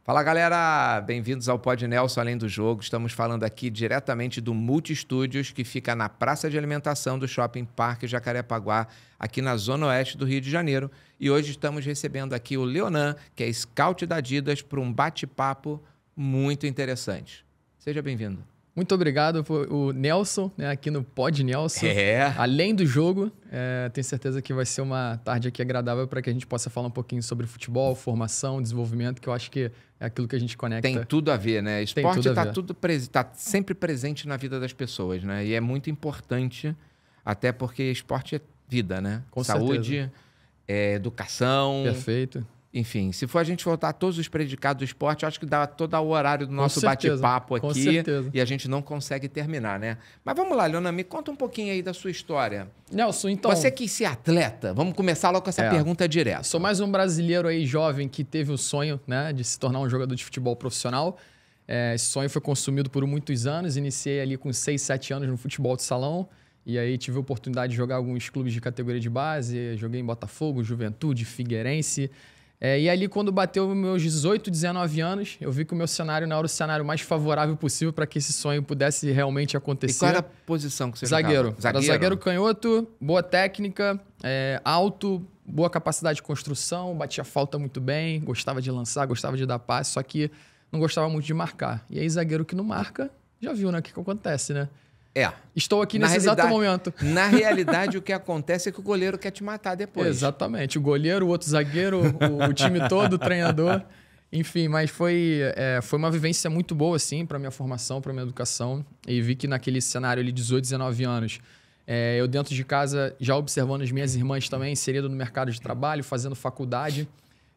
Fala galera, bem-vindos ao Pod Nelson Além do Jogo. Estamos falando aqui diretamente do Multi Studios, que fica na praça de alimentação do Shopping Parque Jacarepaguá, aqui na zona oeste do Rio de Janeiro. E hoje estamos recebendo aqui o Leonan, que é scout da Adidas, para um bate-papo muito interessante. Seja bem-vindo. Muito obrigado por o Nelson, né, aqui no Pod Nelson. Além do jogo, tenho certeza que vai ser uma tarde aqui agradável para que a gente possa falar um pouquinho sobre futebol, formação, desenvolvimento, que eu acho que é aquilo que a gente conecta. Tem tudo a ver, né? Esporte está sempre presente na vida das pessoas, né? E é muito importante, até porque esporte é vida, né? Com saúde, educação. Perfeito. Enfim, se for a gente voltar a todos os predicados do esporte, acho que dá todo o horário do nosso bate-papo aqui. Com certeza. E a gente não consegue terminar, né? Mas vamos lá, Leonan, me conta um pouquinho aí da sua história. Nelson, então... Você quis ser atleta? Vamos começar logo com essa pergunta direta. Sou mais um brasileiro aí jovem que teve o sonho, né, de se tornar um jogador de futebol profissional. Esse sonho foi consumido por muitos anos. Iniciei ali com 6, 7 anos no futebol de salão. E aí tive a oportunidade de jogar alguns clubes de categoria de base. Joguei em Botafogo, Juventude, Figueirense... E ali, quando bateu meus 18, 19 anos, eu vi que o meu cenário não era o cenário mais favorável possível para que esse sonho pudesse realmente acontecer. E qual era a posição que você Zagueiro. jogava? Era zagueiro canhoto, boa técnica, alto, boa capacidade de construção, batia falta muito bem, gostava de lançar, gostava de dar passe, só que não gostava muito de marcar. E aí, zagueiro que não marca, já viu, né, o que acontece, né? Estou aqui nesse exato momento. Na realidade, o que acontece é que o goleiro quer te matar depois. Exatamente. O goleiro, o outro zagueiro, o time todo, o treinador. Enfim, mas foi uma vivência muito boa, assim, para minha formação, para minha educação. E vi que naquele cenário ali, 18, 19 anos, eu dentro de casa, já observando as minhas irmãs também, inseridas no mercado de trabalho, fazendo faculdade,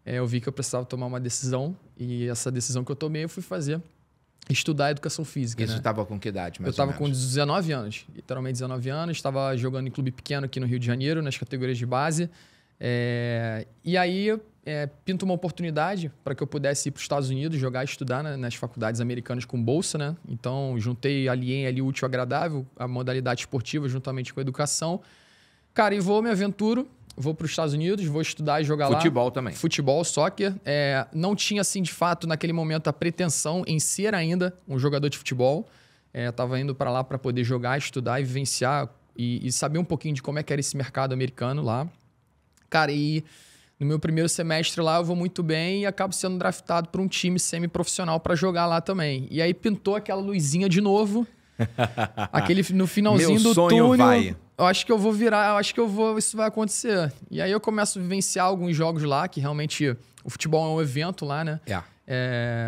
eu vi que eu precisava tomar uma decisão. E essa decisão que eu tomei, eu fui fazer. Estudar educação física. Isso estava com que idade, mais ou menos? Eu estava com 19 anos, literalmente 19 anos. Estava jogando em clube pequeno aqui no Rio de Janeiro, nas categorias de base. E aí, pintou uma oportunidade para que eu pudesse ir para os Estados Unidos, jogar e estudar nas faculdades americanas com bolsa, né? Então, aliei ali o útil ao agradável, a modalidade esportiva juntamente com a educação. Cara, e me aventuro. Vou para os Estados Unidos, vou estudar e jogar lá. Futebol também. Futebol, soccer. Não tinha, assim, de fato, naquele momento, a pretensão em ser ainda um jogador de futebol. Estava indo para lá para poder jogar, estudar e vivenciar e saber um pouquinho de como é que era esse mercado americano lá. Cara, e no meu primeiro semestre lá eu vou muito bem e acabo sendo draftado para um time semi-profissional para jogar lá também. E aí pintou aquela luzinha de novo. No finalzinho do túnel. Vai. Eu acho que eu vou isso vai acontecer. E aí eu começo a vivenciar alguns jogos lá, que realmente o futebol é um evento lá, né?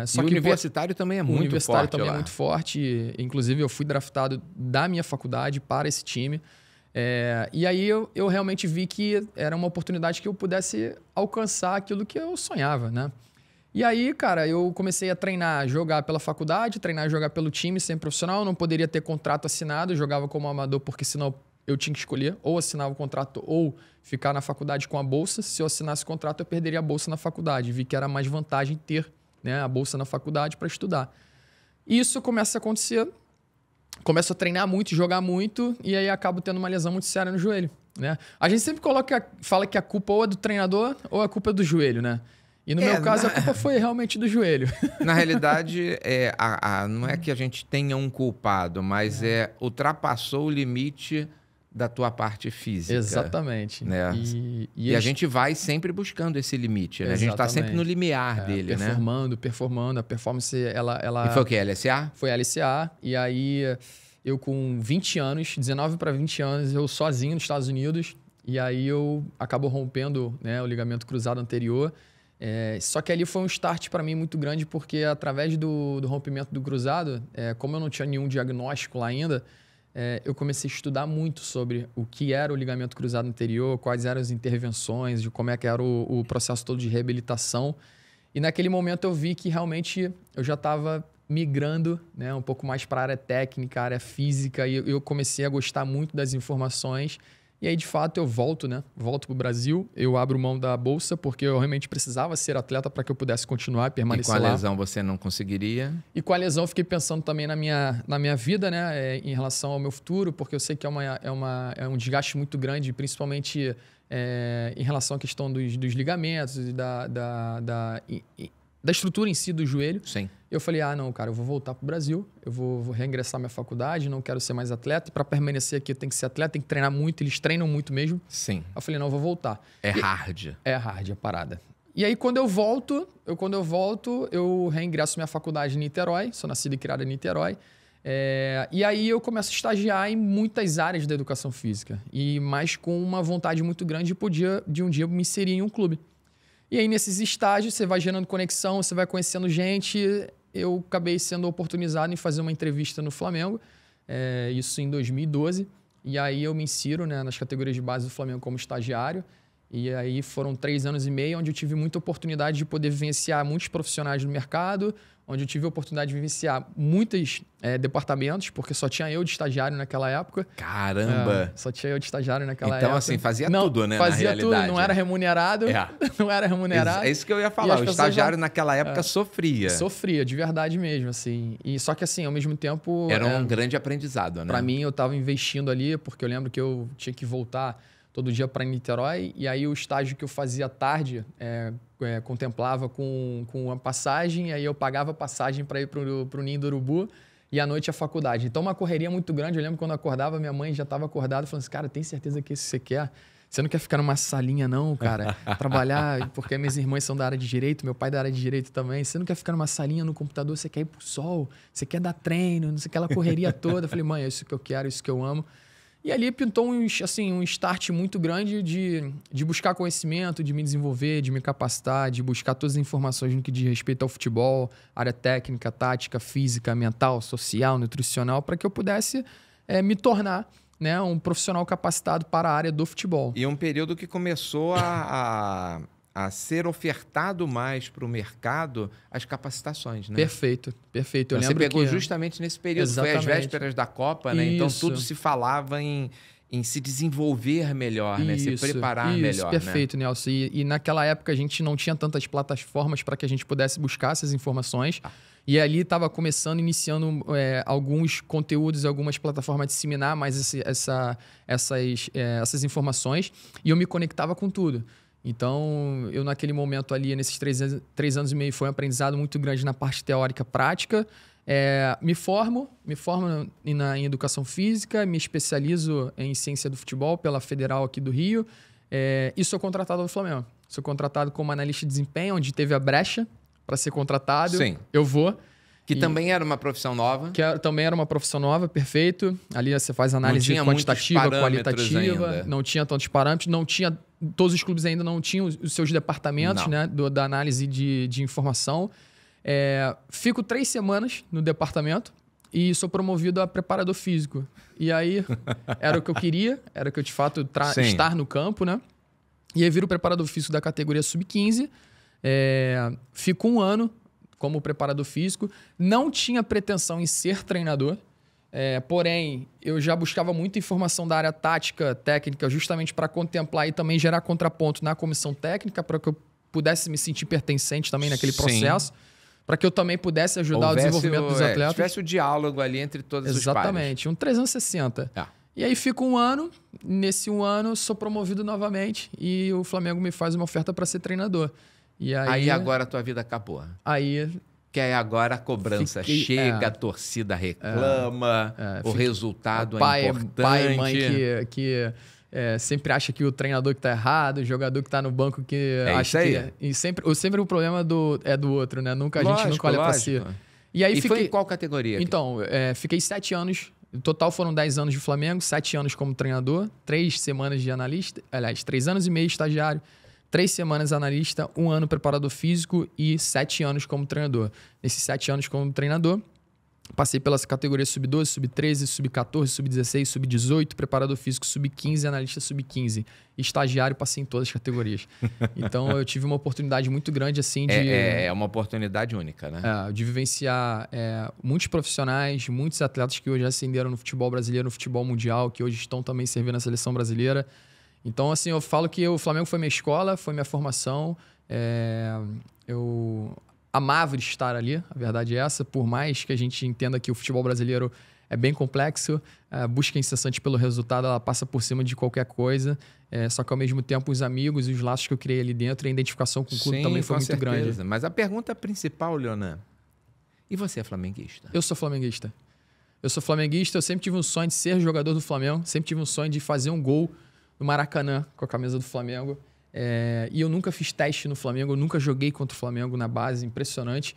Só que o universitário também é muito forte. O universitário também é muito forte. Inclusive, eu fui draftado da minha faculdade para esse time. E aí eu realmente vi que era uma oportunidade que eu pudesse alcançar aquilo que eu sonhava, né? E aí, cara, eu comecei a treinar, jogar pela faculdade, treinar e jogar pelo time, sem profissional. Eu não poderia ter contrato assinado, eu jogava como amador, porque senão eu tinha que escolher ou assinava o contrato ou ficar na faculdade com a bolsa. Se eu assinasse o contrato, eu perderia a bolsa na faculdade. Vi que era mais vantagem ter, né, a bolsa na faculdade para estudar. Isso começa a acontecer, começo a treinar muito, jogar muito, e aí acabo tendo uma lesão muito séria no joelho, né? A gente sempre fala que a culpa ou é do treinador ou a culpa é do joelho, né? E no meu caso, a culpa foi realmente do joelho. Na realidade, não é que a gente tenha um culpado, mas ultrapassou o limite da tua parte física. Exatamente. Né? E a gente vai sempre buscando esse limite, né? A gente está sempre no limiar dele, performando. A performance, ela... E foi o quê? LSA? Foi LSA. E aí, eu com 20 anos, 19 para 20 anos, eu sozinho nos Estados Unidos. E aí, eu acabo rompendo, né, o ligamento cruzado anterior. Só que ali foi um start para mim muito grande, porque através do rompimento do cruzado, como eu não tinha nenhum diagnóstico lá ainda, eu comecei a estudar muito sobre o que era o ligamento cruzado anterior, quais eram as intervenções, de como é que era o processo todo de reabilitação. E naquele momento eu vi que realmente eu já estava migrando, né, um pouco mais para a área técnica, a área física, e eu comecei a gostar muito das informações. E aí, de fato, eu volto, né? Volto para o Brasil, eu abro mão da bolsa, porque eu realmente precisava ser atleta para que eu pudesse continuar e permanecer lá. E com a lesão você não conseguiria? E com a lesão eu fiquei pensando também na minha vida, né? Em relação ao meu futuro, porque eu sei que é um desgaste muito grande, principalmente em relação à questão dos ligamentos, da estrutura em si do joelho. Sim. Eu falei, não, cara, eu vou voltar pro Brasil, eu vou reingressar minha faculdade, não quero ser mais atleta. E para permanecer aqui eu tenho que ser atleta, tem que treinar muito, eles treinam muito mesmo. Sim. Eu falei, não, eu vou voltar. Hard. É hard a parada. E aí, quando eu volto, eu reingresso minha faculdade em Niterói, sou nascido e criado em Niterói. E aí eu começo a estagiar em muitas áreas da educação física. E mais com uma vontade muito grande de um dia me inserir em um clube. E aí, nesses estágios, você vai gerando conexão, você vai conhecendo gente. Eu acabei sendo oportunizado em fazer uma entrevista no Flamengo, isso em 2012. E aí eu me insiro, né, nas categorias de base do Flamengo como estagiário. E aí foram 3 anos e meio onde eu tive muita oportunidade de poder vivenciar muitos profissionais no mercado, onde eu tive a oportunidade de vivenciar muitos departamentos, porque só tinha eu de estagiário naquela época. Caramba! Só tinha eu de estagiário naquela época. Então, assim, fazia tudo, né, na realidade. Fazia tudo, não era remunerado. Não era remunerado. É isso que eu ia falar. O estagiário naquela época sofria. Sofria, de verdade mesmo, assim. E só que, assim, ao mesmo tempo... Era um grande aprendizado, né? Para mim, eu estava investindo ali, porque eu lembro que eu tinha que voltar todo dia para Niterói, e aí o estágio que eu fazia à tarde contemplava com a passagem, e aí eu pagava a passagem para ir para o Ninho do Urubu, e à noite a faculdade. Então, uma correria muito grande. Eu lembro quando eu acordava, minha mãe já estava acordada, falando assim, cara, tem certeza que é isso que você quer? Você não quer ficar numa salinha, não, cara? Trabalhar, porque minhas irmãs são da área de direito, meu pai é da área de direito também. Você não quer ficar numa salinha no computador, você quer ir pro sol, você quer dar treino, não sei aquela correria toda. Eu falei, mãe, é isso que eu quero, é isso que eu amo. E ali pintou um start muito grande de buscar conhecimento, de me desenvolver, de me capacitar, de buscar todas as informações no que diz respeito ao futebol, área técnica, tática, física, mental, social, nutricional, para que eu pudesse me tornar, né, um profissional capacitado para a área do futebol. E um período que começou a ser ofertado mais para o mercado as capacitações, né? Perfeito. Eu Você lembro pegou que... justamente nesse período. Exatamente. Foi às vésperas da Copa, né? Isso. Então tudo se falava em se desenvolver melhor, né? Se preparar melhor, perfeito, né? Nelson. E naquela época a gente não tinha tantas plataformas para que a gente pudesse buscar essas informações. E ali estava iniciando alguns conteúdos, algumas plataformas de disseminar mais essas informações. E eu me conectava com tudo. Então, eu naquele momento ali, nesses 3 anos e meio, foi um aprendizado muito grande na parte teórica prática. Me formo em educação física, me especializo em ciência do futebol pela Federal aqui do Rio e sou contratado no Flamengo. Sou contratado como analista de desempenho, onde teve a brecha para ser contratado. Sim. Eu vou. Que também era uma profissão nova. Também era uma profissão nova, perfeito. Ali você faz análise quantitativa, qualitativa. Não tinha tantos parâmetros. Não tinha... Todos os clubes ainda não tinham os seus departamentos, né, da análise de informação. Fico 3 semanas no departamento e sou promovido a preparador físico. E aí, era o que eu queria. Era que eu, de fato, estar no campo, né? E aí, viro preparador físico da categoria sub-15. Fico 1 ano como preparador físico. Não tinha pretensão em ser treinador. Porém, eu já buscava muita informação da área tática, técnica, justamente para contemplar e também gerar contraponto na comissão técnica, para que eu pudesse me sentir pertencente também naquele processo, para que eu também pudesse ajudar o desenvolvimento dos atletas. Tivesse o diálogo ali entre todos os pares. Exatamente, um 360. E aí fico 1 ano, nesse 1 ano sou promovido novamente e o Flamengo me faz uma oferta para ser treinador. E aí agora a tua vida acabou. Que aí agora a cobrança chega, a torcida reclama, o resultado é importante. Pai e mãe que sempre acha que o treinador que tá errado, o jogador que tá no banco que acha que... E sempre o problema é do outro, né? A gente nunca olha pra si. E aí foi em qual categoria? Então, fiquei 7 anos. No total foram 10 anos de Flamengo, 7 anos como treinador, 3 semanas de analista, aliás, 3 anos e meio estagiário, 3 semanas analista, 1 ano preparador físico e 7 anos como treinador. Nesses 7 anos como treinador, passei pelas categorias sub-12, sub-13, sub-14, sub-16, sub-18, preparador físico sub-15, analista sub-15. Estagiário, passei em todas as categorias. Então, eu tive uma oportunidade muito grande, assim, de... É uma oportunidade única, né? De vivenciar muitos profissionais, muitos atletas que hoje ascenderam no futebol brasileiro, no futebol mundial, que hoje estão também servindo na seleção brasileira. Então, assim, eu falo que o Flamengo foi minha escola, foi minha formação. Eu amava estar ali, a verdade é essa. Por mais que a gente entenda que o futebol brasileiro é bem complexo. A busca incessante pelo resultado, ela passa por cima de qualquer coisa. Só que, ao mesmo tempo, os amigos e os laços que eu criei ali dentro e a identificação com o clube também foi muito grande. Mas a pergunta principal, Leonan, e você é flamenguista? Eu sou flamenguista. Eu sempre tive um sonho de ser jogador do Flamengo, sempre tive um sonho de fazer um gol no Maracanã com a camisa do Flamengo. E eu nunca fiz teste no Flamengo, eu nunca joguei contra o Flamengo na base, impressionante.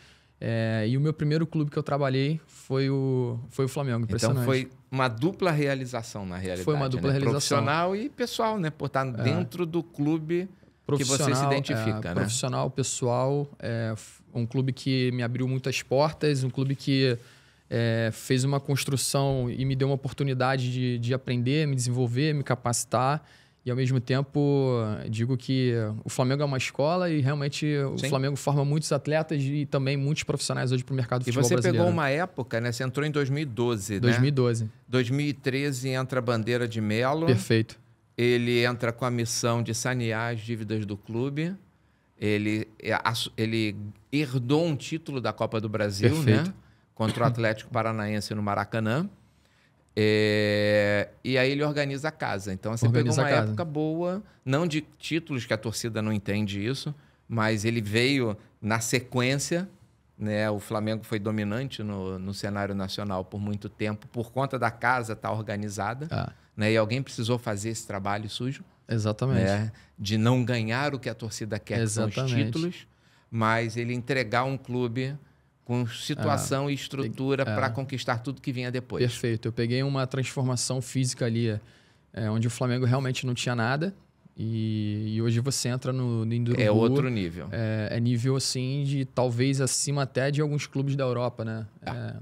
E o meu primeiro clube que eu trabalhei foi o Flamengo, impressionante. Então foi uma dupla realização, na realidade. Foi uma dupla realização. Profissional e pessoal, né? Por estar dentro do clube que você se identifica, né? Profissional, pessoal, um clube que me abriu muitas portas, um clube que fez uma construção e me deu uma oportunidade de aprender, me desenvolver, me capacitar. E, ao mesmo tempo, digo que o Flamengo é uma escola e, realmente, o Flamengo forma muitos atletas e também muitos profissionais hoje para o mercado do futebol brasileiro. E você pegou uma época, né? Você entrou em 2012, 2012. Né? 2013 entra a Bandeira de Melo. Perfeito. Ele entra com a missão de sanear as dívidas do clube. Ele herdou um título da Copa do Brasil, perfeito, né? Contra o Atlético Paranaense no Maracanã. E aí ele organiza a casa. Então você pegou uma época boa, não de títulos, que a torcida não entende isso, mas ele veio na sequência, né? O Flamengo foi dominante no cenário nacional por muito tempo, por conta da casa estar organizada. Né? E alguém precisou fazer esse trabalho sujo. Exatamente. Né? De não ganhar o que a torcida quer, que são os títulos, mas ele entregar um clube com situação e estrutura para conquistar tudo que vinha depois. Perfeito. Eu peguei uma transformação física ali, onde o Flamengo realmente não tinha nada. E hoje você entra no Indurungu. É outro nível. É nível, assim, de talvez acima até de alguns clubes da Europa, né?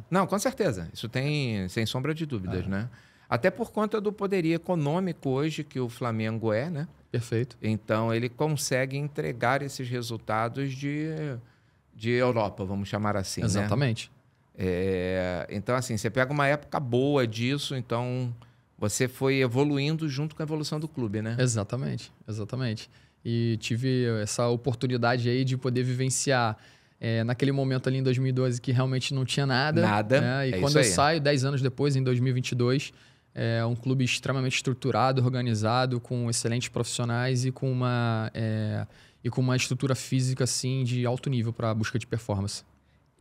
Não, com certeza. Isso tem, sem sombra de dúvidas, né? Até por conta do poderio econômico hoje que o Flamengo né? Perfeito. Então, ele consegue entregar esses resultados de Europa, vamos chamar assim. Exatamente. Né? Então, assim, você pega uma época boa disso, então você foi evoluindo junto com a evolução do clube, né? Exatamente, exatamente. E tive essa oportunidade aí de poder vivenciar naquele momento ali em 2012 que realmente não tinha nada. Nada. Né? E quando eu saio, 10 anos depois, em 2022, um clube extremamente estruturado, organizado, com excelentes profissionais e com uma estrutura física assim, de alto nível para a busca de performance.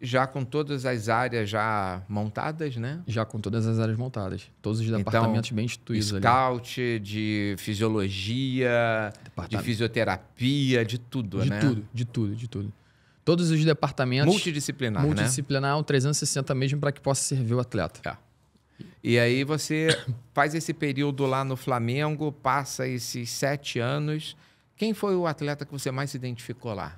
Já com todas as áreas já montadas, né? Já com todas as áreas montadas. Todos os departamentos bem instituídos scout, ali. de fisiologia, de fisioterapia, de tudo, né? De tudo. Todos os departamentos... Multidisciplinar, né? Um 360 mesmo para que possa servir o atleta. E aí você faz esse período lá no Flamengo, passa esses 7 anos... Quem foi o atleta que você mais se identificou lá?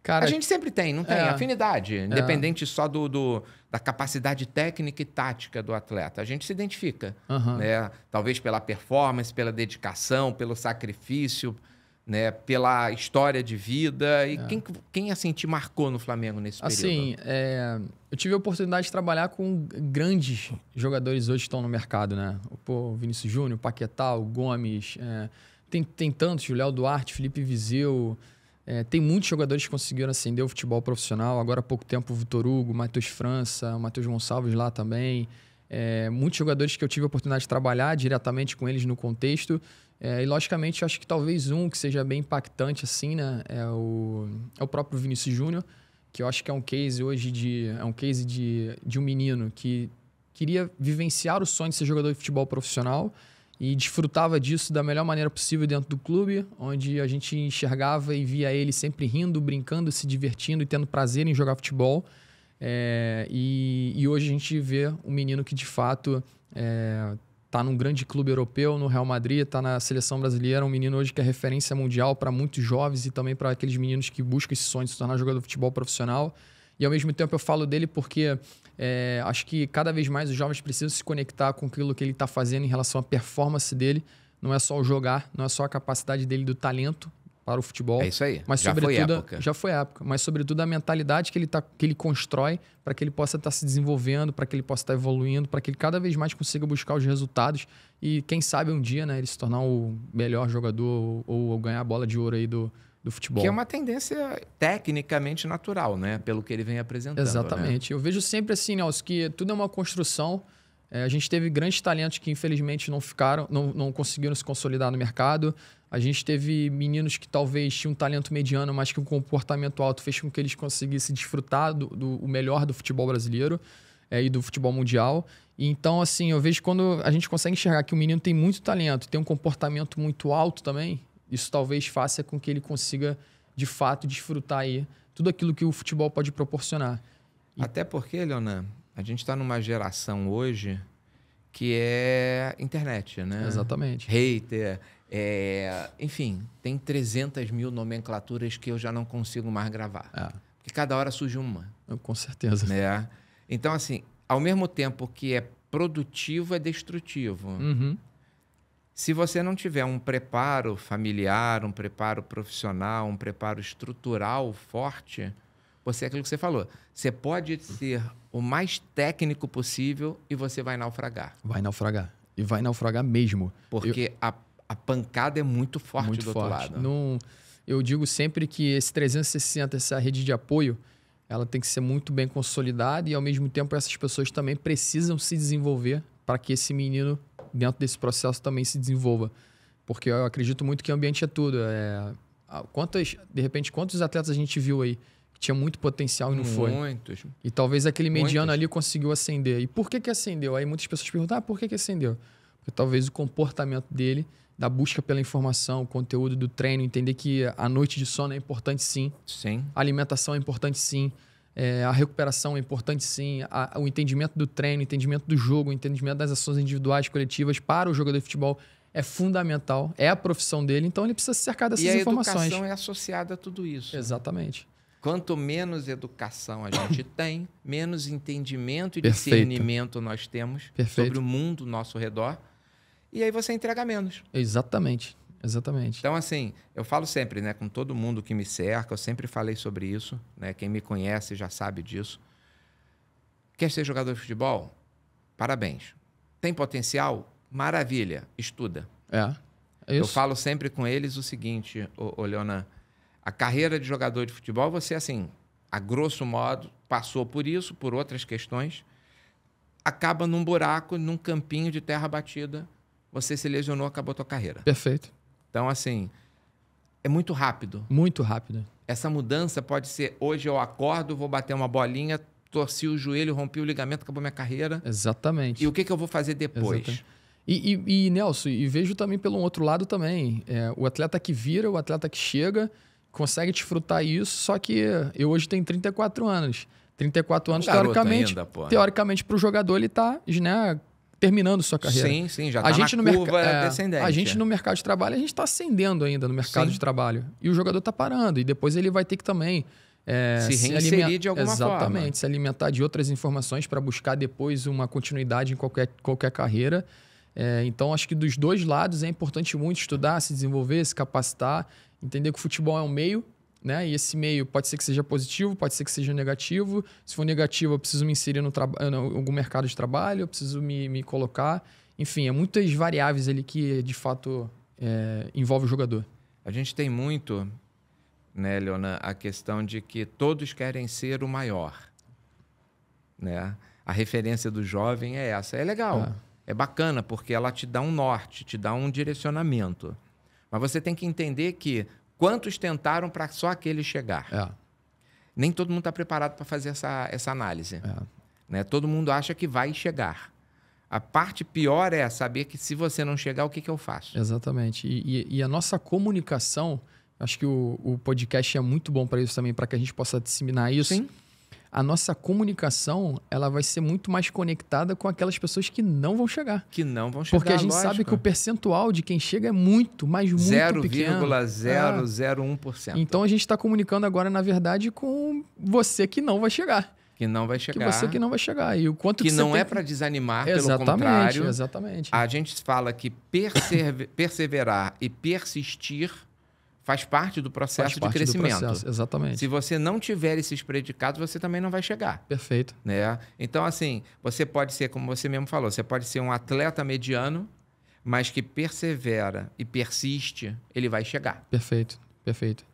Cara, a gente sempre tem, não tem? Afinidade, independente só da capacidade técnica e tática do atleta. A gente se identifica, né? Talvez pela performance, pela dedicação, pelo sacrifício, né? Pela história de vida. E quem assim, te marcou no Flamengo nesse período? Assim, eu tive a oportunidade de trabalhar com grandes jogadores hoje que estão no mercado, né? O Vinícius Júnior, o Paquetá, o Gomes... Tem tantos, o Léo Duarte, Felipe Viseu, tem muitos jogadores que conseguiram ascender o futebol profissional. Agora há pouco tempo o Vitor Hugo, o Matheus França, o Matheus Gonçalves lá também. Muitos jogadores que eu tive a oportunidade de trabalhar diretamente com eles no contexto. E logicamente acho que talvez um que seja bem impactante assim, né? É o próprio Vinícius Júnior, que eu acho que é um case hoje de um menino que queria vivenciar o sonho de ser jogador de futebol profissional e desfrutava disso da melhor maneira possível dentro do clube, onde a gente enxergava e via ele sempre rindo, brincando, se divertindo e tendo prazer em jogar futebol. E hoje a gente vê um menino que, de fato, está num grande clube europeu, no Real Madrid, está na seleção brasileira, um menino hoje que é referência mundial para muitos jovens e também para aqueles meninos que buscam esse sonho de se tornar jogador de futebol profissional. E, ao mesmo tempo, eu falo dele porque acho que cada vez mais os jovens precisam se conectar com aquilo que ele está fazendo em relação à performance dele. Não é só o jogar, não é só a capacidade dele do talento para o futebol. É isso aí. Mas, já foi época. Mas, sobretudo, a mentalidade que ele constrói para que ele possa estar se desenvolvendo, para que ele possa estar evoluindo, para que ele cada vez mais consiga buscar os resultados e, quem sabe, um dia, né, ele se tornar o melhor jogador ou ganhar a bola de ouro aí do futebol. Que é uma tendência tecnicamente natural, né? Pelo que ele vem apresentando. Exatamente. Né? Eu vejo sempre assim, Nelson, que tudo é uma construção. A gente teve grandes talentos que, infelizmente, não conseguiram se consolidar no mercado. A gente teve meninos que talvez tinham um talento mediano, mas que um comportamento alto fez com que eles conseguissem desfrutar o melhor do futebol brasileiro e do futebol mundial. E então, assim, eu vejo quando a gente consegue enxergar que o menino tem muito talento, tem um comportamento muito alto também, isso talvez faça com que ele consiga, de fato, desfrutar aí tudo aquilo que o futebol pode proporcionar. Até porque, Leonan, a gente está numa geração hoje que é internet, né? Exatamente. Hater, enfim, tem 300 mil nomenclaturas que eu já não consigo mais gravar. Porque cada hora surge uma. Com certeza. Né? Então, assim, ao mesmo tempo que é produtivo, é destrutivo. Uhum. Se você não tiver um preparo familiar, um preparo profissional, um preparo estrutural forte, você é aquilo que você falou. Você pode ser o mais técnico possível e você vai naufragar. Vai naufragar. E vai naufragar mesmo. Porque a pancada é muito forte muito do forte. outro lado. Não, eu digo sempre que esse 360, essa rede de apoio, ela tem que ser muito bem consolidada e, ao mesmo tempo, essas pessoas também precisam se desenvolver para que esse menino, dentro desse processo, também se desenvolva. Porque eu acredito muito que o ambiente é tudo. De repente, quantos atletas a gente viu aí que tinha muito potencial e não foi? Muitos. E talvez aquele mediano ali conseguiu ascender. E por que ascendeu? Aí muitas pessoas perguntam, por que ascendeu? Porque talvez o comportamento dele, da busca pela informação, o conteúdo do treino, entender que a noite de sono é importante sim. Sim. A alimentação é importante sim. A recuperação é importante sim. O entendimento do treino, o entendimento do jogo, o entendimento das ações individuais, coletivas para o jogador de futebol é fundamental. É a profissão dele, então ele precisa se cercar dessas informações. E a educação é associada a tudo isso. Exatamente. Quanto menos educação a gente tem, menos entendimento e discernimento nós temos sobre o mundo ao nosso redor. E aí você entrega menos. Exatamente. Então, assim, eu falo sempre, né, com todo mundo que me cerca, eu sempre falei sobre isso, né? Quem me conhece já sabe disso. Quer ser jogador de futebol? Parabéns. Tem potencial? Maravilha. Estuda. É isso. Eu falo sempre com eles o seguinte, Leonan, a carreira de jogador de futebol, você, assim, a grosso modo, passou por isso, por outras questões, acaba num buraco, num campinho de terra batida, você se lesionou, acabou a tua carreira. Perfeito. Então, assim, é muito rápido. Muito rápido. Essa mudança pode ser, hoje eu acordo, vou bater uma bolinha, torci o joelho, rompi o ligamento, acabou minha carreira. Exatamente. E o que eu vou fazer depois? Exatamente. E Nelson, e vejo também pelo outro lado também, o atleta que vira, o atleta que chega, consegue desfrutar isso, só que eu hoje tenho 34 anos. 34 anos, teoricamente, para o jogador, ele está, né, terminando sua carreira. Sim, já está na curva descendente. A gente no mercado de trabalho, a gente está ascendendo ainda no mercado de trabalho. E o jogador está parando. E depois ele vai ter que também se reinserir de alguma forma. Exatamente, se alimentar de outras informações para buscar depois uma continuidade em qualquer carreira. Então, acho que dos dois lados é importante muito estudar, se desenvolver, se capacitar, entender que o futebol é um meio, né? E esse meio pode ser que seja positivo, pode ser que seja negativo. Se for negativo, eu preciso me inserir em algum mercado de trabalho, eu preciso me colocar. Enfim, muitas variáveis ali que, de fato, envolve o jogador. A gente tem muito, né, Leonan, a questão de que todos querem ser o maior. Né? A referência do jovem é essa. É legal, é bacana, porque ela te dá um norte, te dá um direcionamento. Mas você tem que entender que quantos tentaram para só aquele chegar? Nem todo mundo está preparado para fazer essa análise. Né? Todo mundo acha que vai chegar. A parte pior é saber que se você não chegar, o que eu faço? Exatamente. E a nossa comunicação, acho que o podcast é muito bom para isso também, para que a gente possa disseminar isso. Sim. A nossa comunicação, ela vai ser muito mais conectada com aquelas pessoas que não vão chegar. Que não vão chegar, porque a gente sabe que o percentual de quem chega é muito, mas muito pequeno. 0,001%. Então, a gente está comunicando agora, na verdade, com você que não vai chegar. Que não vai chegar. Que você que não vai chegar. E o quanto que não é para desanimar, pelo contrário. Exatamente. A gente fala que perseverar e persistir faz parte do processo de crescimento. Exatamente. Se você não tiver esses predicados, você também não vai chegar. Perfeito. Né? Então, assim, você pode ser, como você mesmo falou, você pode ser um atleta mediano, mas que persevera e persiste, ele vai chegar. Perfeito.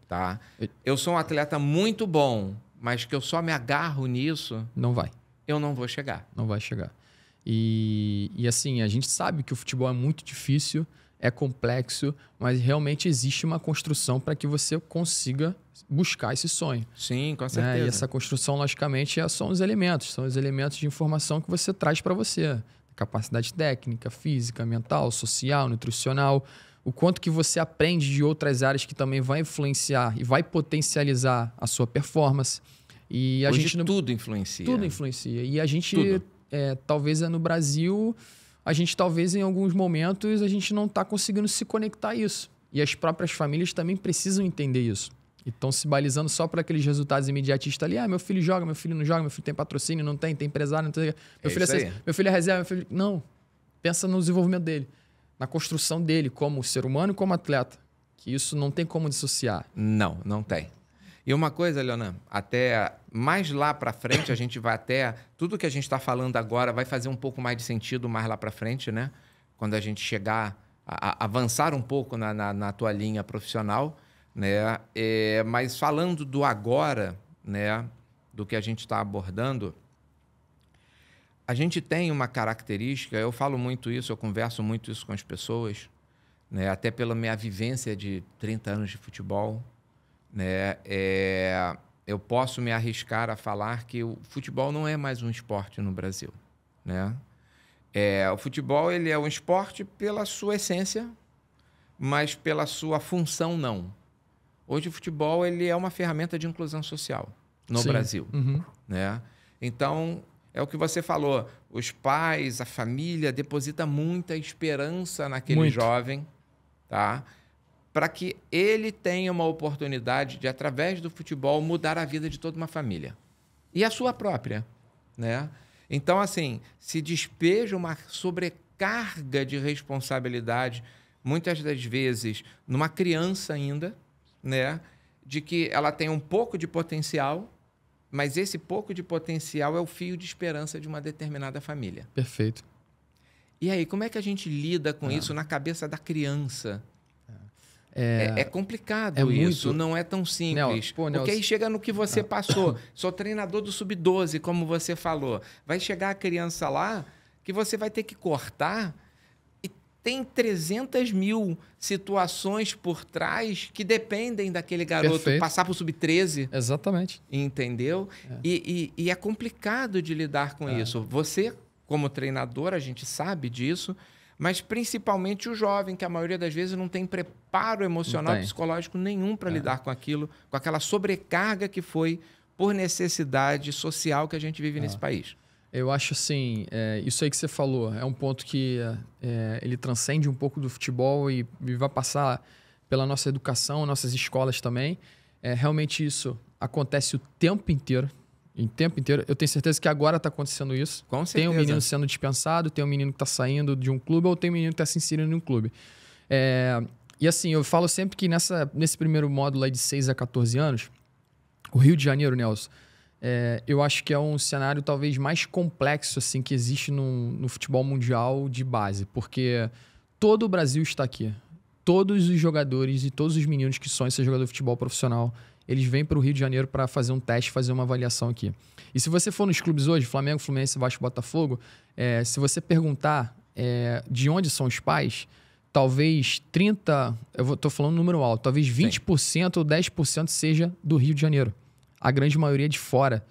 Tá? Eu sou um atleta muito bom, mas que eu só me agarro nisso... Não vai. Eu não vou chegar. Não vai chegar. E assim, a gente sabe que o futebol é muito difícil, é complexo, mas realmente existe uma construção para que você consiga buscar esse sonho. Sim, com Né? certeza. E essa construção, logicamente, são os elementos de informação que você traz para você. Capacidade técnica, física, mental, social, nutricional. O quanto que você aprende de outras áreas que também vai influenciar e vai potencializar a sua performance. E a Hoje gente tudo influencia. Tudo influencia. E a gente, talvez no Brasil, a gente talvez em alguns momentos a gente não está conseguindo se conectar a isso. E as próprias famílias também precisam entender isso. E estão se balizando só por aqueles resultados imediatistas ali. Meu filho joga, meu filho não joga, meu filho tem patrocínio, não tem empresário, não tem... Meu filho é reserva, meu filho... Não. Pensa no desenvolvimento dele, na construção dele como ser humano e como atleta. Que isso não tem como dissociar. Não, não tem. E uma coisa, Leonan, até mais lá para frente, a gente vai até... Tudo que a gente está falando agora vai fazer um pouco mais de sentido mais lá para frente, né? Quando a gente chegar a avançar um pouco na tua linha profissional, né? Mas falando do agora, né? Do que a gente está abordando, a gente tem uma característica, eu falo muito isso, eu converso muito isso com as pessoas, né? Até pela minha vivência de 30 anos de futebol, né? Eu posso me arriscar a falar que o futebol não é mais um esporte no Brasil, né? O futebol ele é um esporte pela sua essência, mas pela sua função não. Hoje o futebol ele é uma ferramenta de inclusão social no Brasil, né? Então é o que você falou, os pais, a família deposita muita esperança naquele jovem, tá? Para que ele tenha uma oportunidade de, através do futebol, mudar a vida de toda uma família. E a sua própria, né? Então, assim, se despeja uma sobrecarga de responsabilidade, muitas das vezes, numa criança ainda, né? De que ela tem um pouco de potencial, mas esse pouco de potencial é o fio de esperança de uma determinada família. Perfeito. E aí, como é que a gente lida com isso na cabeça da criança? É complicado isso, muito... não é tão simples. Porque aí chega no que você passou. Sou treinador do Sub-12, como você falou. Vai chegar a criança lá que você vai ter que cortar e tem 300 mil situações por trás que dependem daquele garoto passar para o Sub-13. Exatamente. Entendeu? E é complicado de lidar com isso. Você, como treinador, a gente sabe disso, mas principalmente o jovem, que a maioria das vezes não tem preparo emocional, psicológico nenhum para lidar com aquilo, com aquela sobrecarga que foi por necessidade social que a gente vive nesse país. Eu acho assim, isso aí que você falou, é um ponto que ele transcende um pouco do futebol e vai passar pela nossa educação, nossas escolas também. Realmente isso acontece o tempo inteiro. Em tempo inteiro. Eu tenho certeza que agora está acontecendo isso. Com certeza. Tem um menino sendo dispensado, tem um menino que está saindo de um clube ou tem um menino que está se inserindo em um clube. E assim, eu falo sempre que nesse primeiro módulo aí de 6 a 14 anos, o Rio de Janeiro, Nelson, eu acho que é um cenário talvez mais complexo assim, que existe no futebol mundial de base. Porque todo o Brasil está aqui. Todos os jogadores e todos os meninos que sonham ser jogador de futebol profissional, eles vêm para o Rio de Janeiro para fazer um teste, fazer uma avaliação aqui. E se você for nos clubes hoje, Flamengo, Fluminense, Vasco, Botafogo, se você perguntar de onde são os pais, talvez 30%, estou falando um número alto, talvez 20% ou 10% seja do Rio de Janeiro. A grande maioria é de fora.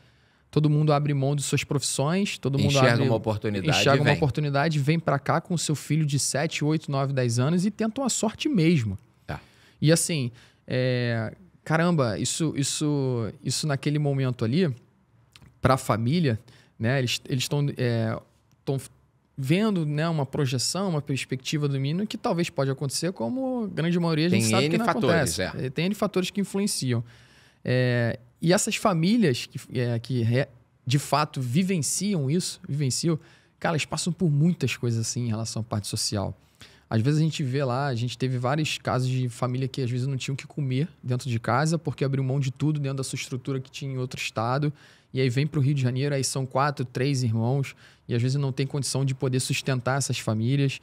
Todo mundo abre mão de suas profissões, todo mundo enxerga uma oportunidade, vem para cá com o seu filho de 7, 8, 9, 10 anos e tentam a sorte mesmo. E assim... Caramba, isso naquele momento ali, para a família, né, eles estão vendo, né, uma projeção, uma perspectiva do menino que talvez pode acontecer, como a grande maioria a gente sabe que não acontece. Tem N fatores que influenciam. E essas famílias que de fato vivenciam isso, cara, eles passam por muitas coisas assim em relação à parte social. Às vezes a gente vê lá, a gente teve vários casos de família que às vezes não tinham o que comer dentro de casa porque abriu mão de tudo dentro da sua estrutura que tinha em outro estado. E aí vem para o Rio de Janeiro, aí são 4, 3 irmãos e às vezes não tem condição de poder sustentar essas famílias,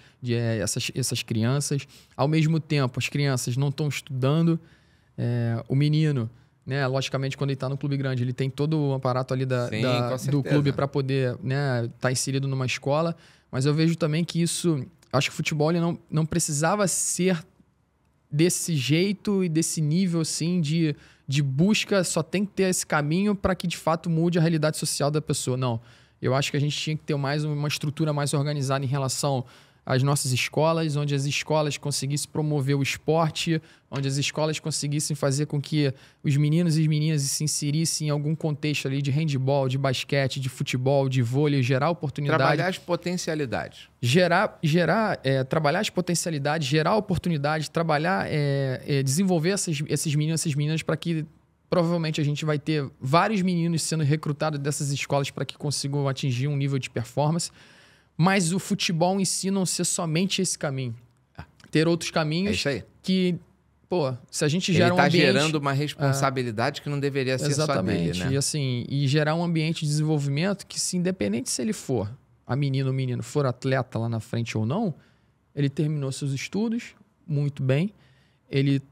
essas crianças. Ao mesmo tempo, as crianças não estão estudando, o menino né? Logicamente, quando ele está no clube grande, ele tem todo o aparato ali Sim, com do certeza. clube para poder, né, estar inserido numa escola. Mas eu vejo também que isso... Acho que o futebol ele não precisava ser desse jeito e desse nível assim de busca, só tem que ter esse caminho para que de fato mude a realidade social da pessoa. Não. Eu acho que a gente tinha que ter mais uma estrutura mais organizada em relação às nossas escolas, onde as escolas conseguissem promover o esporte, onde as escolas conseguissem fazer com que os meninos e as meninas se inserissem em algum contexto ali de handebol, de basquete, de futebol, de vôlei, gerar oportunidade. Trabalhar as potencialidades. Trabalhar as potencialidades, gerar oportunidade, desenvolver esses meninos, essas meninas para que provavelmente a gente vai ter vários meninos sendo recrutados dessas escolas para que consigam atingir um nível de performance. Mas o futebol em si não ser somente esse caminho. Ter outros caminhos isso aí. Que, pô, se a gente gera um ambiente... Ele está gerando uma responsabilidade que não deveria ser só dele, né? E assim, e gerar um ambiente de desenvolvimento que, se independente se ele for, a menina ou menino, for atleta lá na frente ou não, ele terminou seus estudos muito bem, ele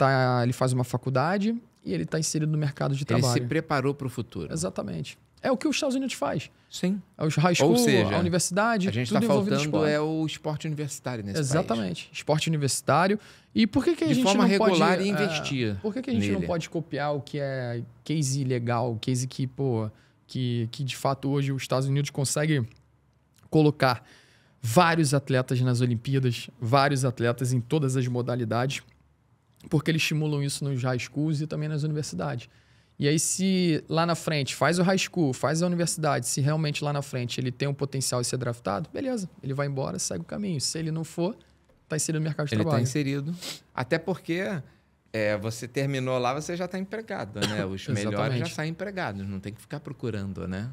faz uma faculdade e ele está inserido no mercado de trabalho. Ele se preparou para o futuro. Exatamente. É o que os Estados Unidos faz. Sim. Os high school, Ou seja, a universidade, a gente tudo está envolvido faltando o esporte universitário nesse país. Exatamente. Esporte universitário. E por que a de gente forma não regular pode... e investir por que a gente nele? não pode copiar o que é case legal, case que, que de fato hoje os Estados Unidos conseguem colocar vários atletas nas Olimpíadas, vários atletas em todas as modalidades, porque eles estimulam isso nos high schools e também nas universidades. E aí, se lá na frente faz o high school, faz a universidade, se realmente lá na frente ele tem um potencial de ser draftado, beleza, ele vai embora, segue o caminho. Se ele não for, está inserido no mercado de trabalho. Ele está inserido. Até porque você terminou lá, você já está empregado, né? Os melhores já saem empregados, não tem que ficar procurando, né?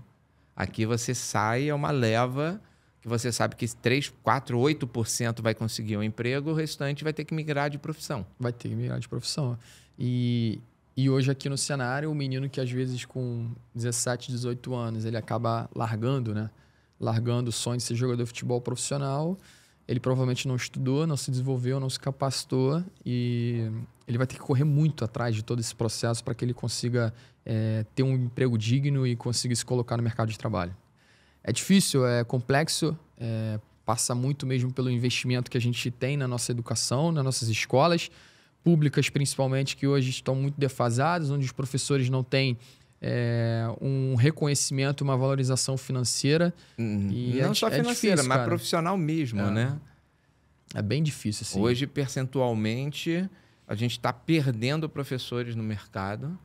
Aqui você sai, é uma leva que você sabe que 3, 4, 8% vai conseguir um emprego, o restante vai ter que migrar de profissão. Vai ter que migrar de profissão. E hoje aqui no cenário, o menino que às vezes com 17, 18 anos, ele acaba largando, né? Largando o sonho de ser jogador de futebol profissional. Ele provavelmente não estudou, não se desenvolveu, não se capacitou e ele vai ter que correr muito atrás de todo esse processo para que ele consiga ter um emprego digno e conseguir se colocar no mercado de trabalho. É difícil, é complexo, passa muito mesmo pelo investimento que a gente tem na nossa educação, nas nossas escolas públicas, principalmente, que hoje estão muito defasadas, onde os professores não têm um reconhecimento, uma valorização financeira. E não só financeira, difícil, mas cara. profissional mesmo, né? É bem difícil, assim. Hoje, percentualmente, a gente está perdendo professores no mercado.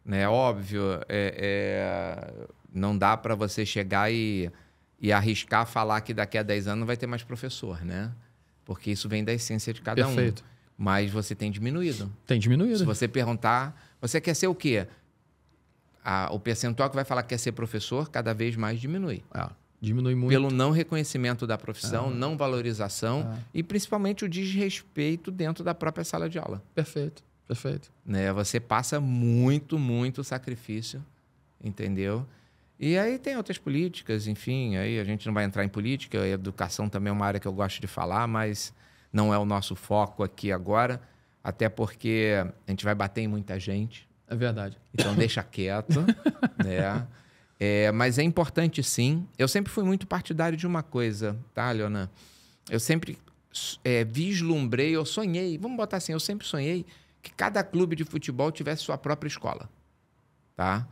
Né? Óbvio, não dá para você chegar e arriscar falar que daqui a 10 anos não vai ter mais professor, né? Porque isso vem da essência de cada Perfeito. um. Mas você tem diminuído. Tem diminuído. Se você perguntar, você quer ser o quê? O percentual que vai falar que quer ser professor cada vez mais diminui. Diminui muito. Pelo não reconhecimento da profissão, não valorização e principalmente o desrespeito dentro da própria sala de aula. Perfeito. Né? Você passa muito, muito sacrifício, entendeu? E aí tem outras políticas, enfim, aí a gente não vai entrar em política, a educação também é uma área que eu gosto de falar, mas não é o nosso foco aqui agora, até porque a gente vai bater em muita gente. É verdade. Então deixa quieto, né? Mas é importante sim. Eu sempre fui muito partidário de uma coisa, tá, Leonan? Eu sempre vislumbrei, eu sonhei, vamos botar assim, eu sempre sonhei que cada clube de futebol tivesse sua própria escola, tá?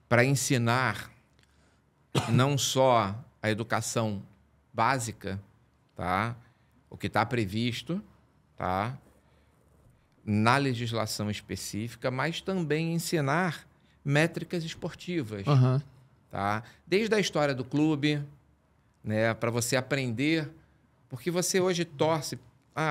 Para ensinar não só a educação básica, tá? O que está previsto, tá? Na legislação específica, mas também ensinar métricas esportivas, tá? Desde a história do clube, né? Para você aprender, porque você hoje torce.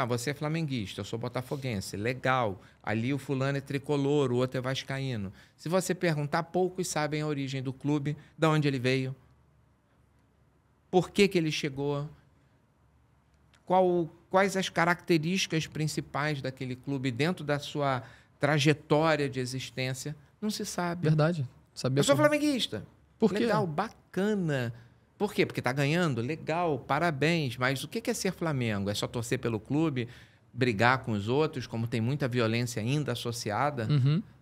Você é flamenguista, eu sou botafoguense, legal. Ali o fulano é tricolor, o outro é vascaíno. Se você perguntar, poucos sabem a origem do clube, de onde ele veio, por que ele chegou, quais as características principais daquele clube dentro da sua trajetória de existência. Não se sabe. Verdade. Eu sou flamenguista. Por quê? Legal, bacana. Por quê? Porque está ganhando? Legal, parabéns. Mas o que é ser Flamengo? É só torcer pelo clube, brigar com os outros, como tem muita violência ainda associada?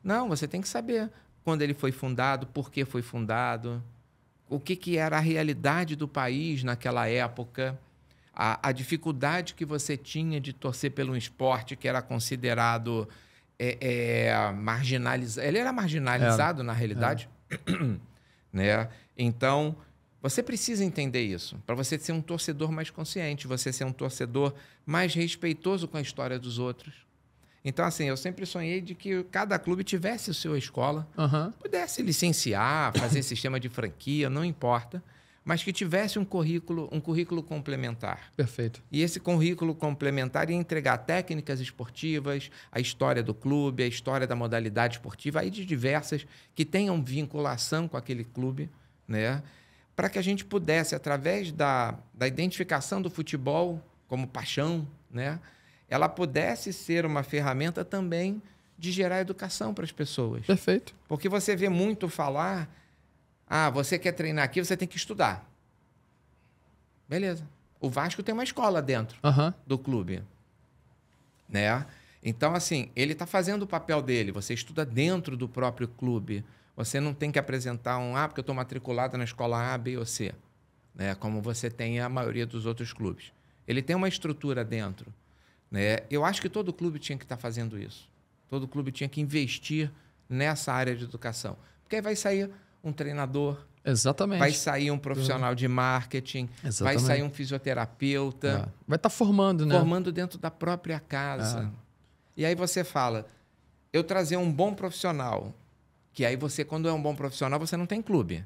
Não, você tem que saber quando ele foi fundado, por que foi fundado, o que era a realidade do país naquela época, a dificuldade que você tinha de torcer pelo esporte que era considerado marginalizado. Ele era marginalizado, na realidade. Né? Então, você precisa entender isso, para você ser um torcedor mais consciente, você ser um torcedor mais respeitoso com a história dos outros. Então, assim, eu sempre sonhei de que cada clube tivesse a sua escola, pudesse licenciar, fazer sistema de franquia, não importa, mas que tivesse um currículo complementar. Perfeito. E esse currículo complementar ia entregar técnicas esportivas, a história do clube, a história da modalidade esportiva, aí de diversas, que tenham vinculação com aquele clube, né? Para que a gente pudesse, através da identificação do futebol como paixão, né? Ela pudesse ser uma ferramenta também de gerar educação para as pessoas. Perfeito. Porque você vê muito falar, você quer treinar aqui, você tem que estudar. Beleza. O Vasco tem uma escola dentro do clube. Né? Então, assim, ele está fazendo o papel dele. Você estuda dentro do próprio clube. Você não tem que apresentar porque eu estou matriculado na escola A, B ou C. Né? Como você tem a maioria dos outros clubes. Ele tem uma estrutura dentro. Né? Eu acho que todo clube tinha que estar fazendo isso. Todo clube tinha que investir nessa área de educação. Porque aí vai sair um treinador, exatamente, vai sair um profissional de marketing, exatamente, vai sair um fisioterapeuta. Vai estar formando, né? Formando dentro da própria casa. E aí você fala, eu trazer um bom profissional, que aí você, quando é um bom profissional, você não tem clube.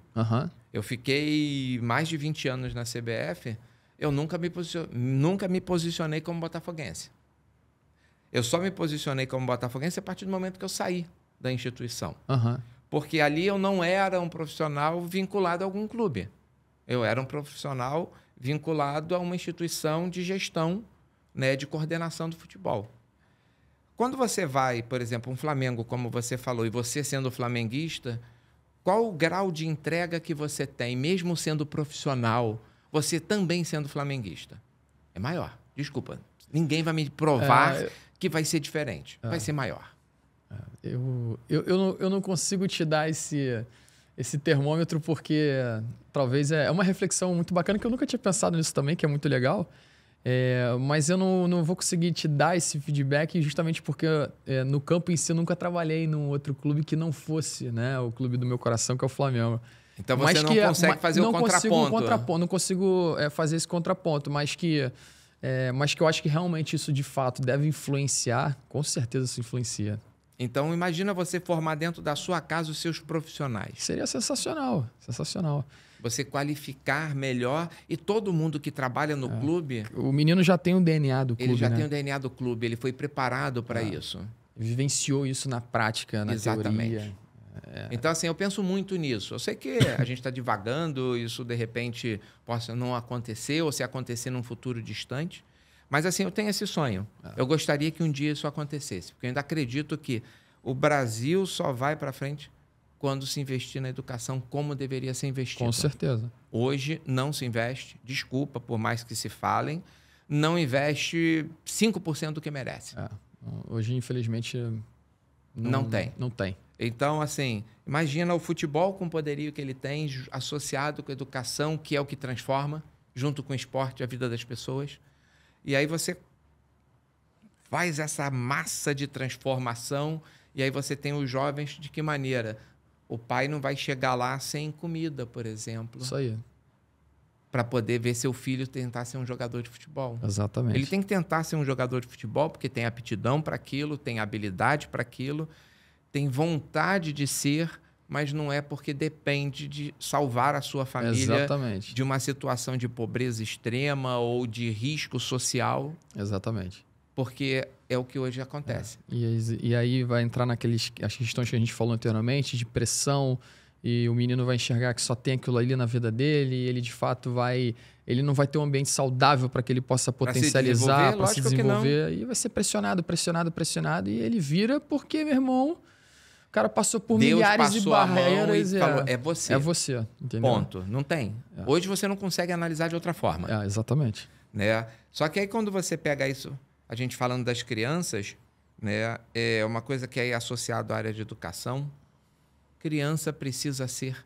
Eu fiquei mais de 20 anos na CBF, eu nunca me posicionei como botafoguense. Eu só me posicionei como botafoguense a partir do momento que eu saí da instituição. Porque ali eu não era um profissional vinculado a algum clube. Eu era um profissional vinculado a uma instituição de gestão, né, de coordenação do futebol. Quando você vai, por exemplo, um Flamengo, como você falou, e você sendo flamenguista, qual o grau de entrega que você tem, mesmo sendo profissional, você também sendo flamenguista? É maior. Desculpa. Ninguém vai me provar que vai ser diferente. Vai ser maior. Eu não consigo te dar esse termômetro porque talvez é uma reflexão muito bacana que eu nunca tinha pensado nisso também, que é muito legal. Mas eu não vou conseguir te dar esse feedback justamente porque no campo em si eu nunca trabalhei num outro clube que não fosse, né, o clube do meu coração, que é o Flamengo. Então você não consegue fazer o contraponto. Não consigo fazer esse contraponto, mas que eu acho que realmente isso de fato deve influenciar, com certeza isso influencia. Então imagina você formar dentro da sua casa os seus profissionais. Seria sensacional, sensacional. Você qualificar melhor e todo mundo que trabalha no clube... O menino já tem o DNA do clube, ele já tem o DNA do clube, ele foi preparado para isso. Vivenciou isso na prática, na teoria. Então, assim, eu penso muito nisso. Eu sei que a gente está divagando, isso de repente possa não acontecer, ou se acontecer num futuro distante. Mas, assim, eu tenho esse sonho. Eu gostaria que um dia isso acontecesse, porque eu ainda acredito que o Brasil só vai para frente quando se investir na educação como deveria ser investido. Com certeza. Hoje não se investe, desculpa, por mais que se falem, não investe 5% do que merece. Hoje, infelizmente, não tem. Não tem. Então, assim, imagina o futebol com o poderio que ele tem, associado com a educação, que é o que transforma, junto com o esporte, a vida das pessoas. E aí você faz essa massa de transformação e aí você tem os jovens de que maneira? O pai não vai chegar lá sem comida, por exemplo. Isso aí. Para poder ver seu filho tentar ser um jogador de futebol. Exatamente. Ele tem que tentar ser um jogador de futebol porque tem aptidão para aquilo, tem habilidade para aquilo, tem vontade de ser, mas não é porque depende de salvar a sua família Exatamente. de uma situação de pobreza extrema ou de risco social. Exatamente. Porque é o que hoje acontece. E aí vai entrar as questões que a gente falou anteriormente, de pressão, e o menino vai enxergar que só tem aquilo ali na vida dele, e ele de fato ele não vai ter um ambiente saudável para que ele possa potencializar, para se desenvolver, e vai ser pressionado, e ele vira porque, meu irmão, o cara passou por milhares de barreiras e falou, é você. É você, entendeu? Ponto. Não tem. Hoje você não consegue analisar de outra forma. Exatamente. Né? Só que aí quando você pega isso, a gente falando das crianças, né, é uma coisa que é associado à área de educação, criança precisa ser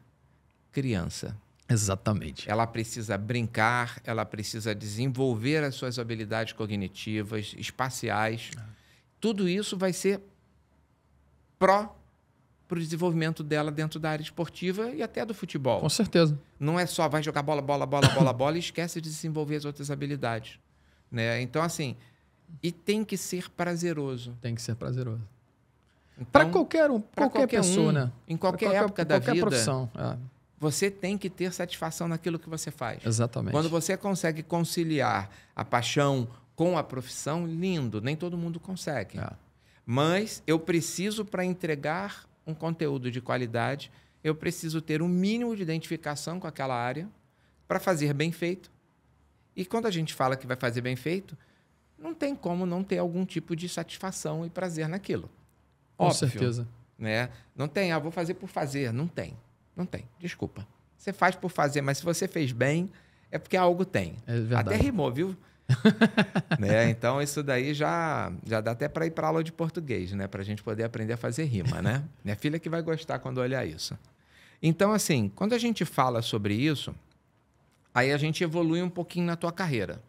criança. Exatamente. Ela precisa brincar, ela precisa desenvolver as suas habilidades cognitivas, espaciais. Tudo isso vai ser para o desenvolvimento dela dentro da área esportiva e até do futebol. Com certeza. Não é só vai jogar bola e esquece de desenvolver as outras habilidades. Né? Então, assim, e tem que ser prazeroso. Tem que ser prazeroso. Então, para qualquer pessoa, né? Em qualquer época da vida. Qualquer profissão. Você tem que ter satisfação naquilo que você faz. Exatamente. Quando você consegue conciliar a paixão com a profissão, lindo. Nem todo mundo consegue. Mas eu preciso, para entregar um conteúdo de qualidade, eu preciso ter um mínimo de identificação com aquela área para fazer bem feito. E quando a gente fala que vai fazer bem feito, não tem como não ter algum tipo de satisfação e prazer naquilo. Com Óbvio, certeza. Né? Não tem, vou fazer por fazer. Não tem. Não tem. Desculpa. Você faz por fazer, mas se você fez bem, é porque algo tem. É verdade. Até rimou, viu? Né? Então, isso daí já dá até para ir para aula de português, né? Para a gente poder aprender a fazer rima, né? Minha filha que vai gostar quando olhar isso. Então, assim, quando a gente fala sobre isso, aí a gente evolui um pouquinho na tua carreira.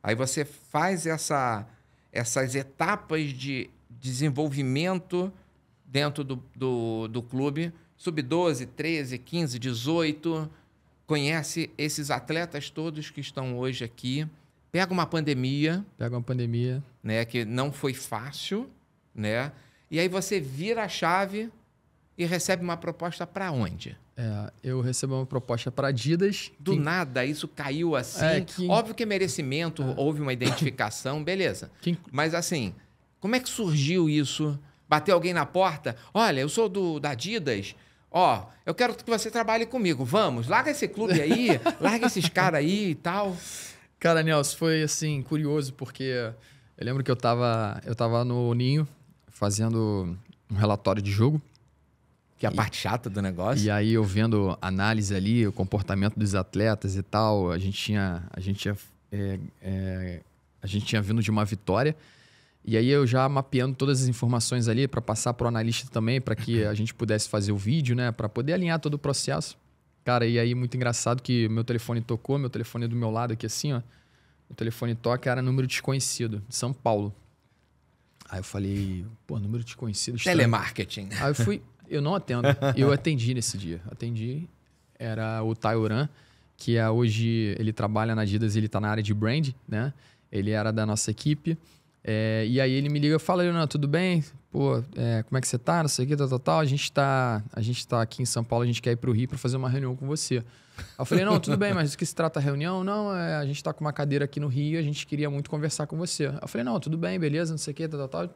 Aí você faz essas etapas de desenvolvimento dentro do clube, sub-12, 13, 15, 18, conhece esses atletas todos que estão hoje aqui, pega uma pandemia, né, que não foi fácil, né? E aí você vira a chave e recebe uma proposta para onde? Eu recebi uma proposta para Adidas. Do nada, isso caiu assim. Óbvio que é merecimento, houve uma identificação, beleza. Mas assim, como é que surgiu isso? Bateu alguém na porta? Olha, eu sou da Adidas. Eu quero que você trabalhe comigo. Vamos, larga esse clube aí, larga esses caras aí e tal. Cara, Nelson, foi assim, curioso, porque eu lembro que eu tava no Ninho fazendo um relatório de jogo. Que é a parte chata do negócio. E aí eu vendo análise ali, o comportamento dos atletas e tal, a gente tinha vindo de uma vitória. E aí eu já mapeando todas as informações ali para passar para o analista também, para que a gente pudesse fazer o vídeo, né? Para poder alinhar todo o processo. Cara, e aí muito engraçado que meu telefone tocou, meu telefone do meu lado aqui assim, ó. O telefone toca, era número desconhecido, de São Paulo. Aí eu falei, número desconhecido. Estranho. Telemarketing. Aí eu não atendo. Eu atendi nesse dia. Era o Tayoran, que hoje ele trabalha na Adidas, ele tá na área de brand, né? Ele era da nossa equipe. E aí ele me liga e fala, Leonardo, tudo bem? Como é que você tá? Não sei o que, tal. A gente tá aqui em São Paulo, a gente quer ir pro Rio para fazer uma reunião com você. Aí eu falei, não, tudo bem, mas do que se trata a reunião? Não, a gente tá com uma cadeira aqui no Rio, a gente queria muito conversar com você. Aí eu falei, não, tudo bem, beleza, não sei o que, tal.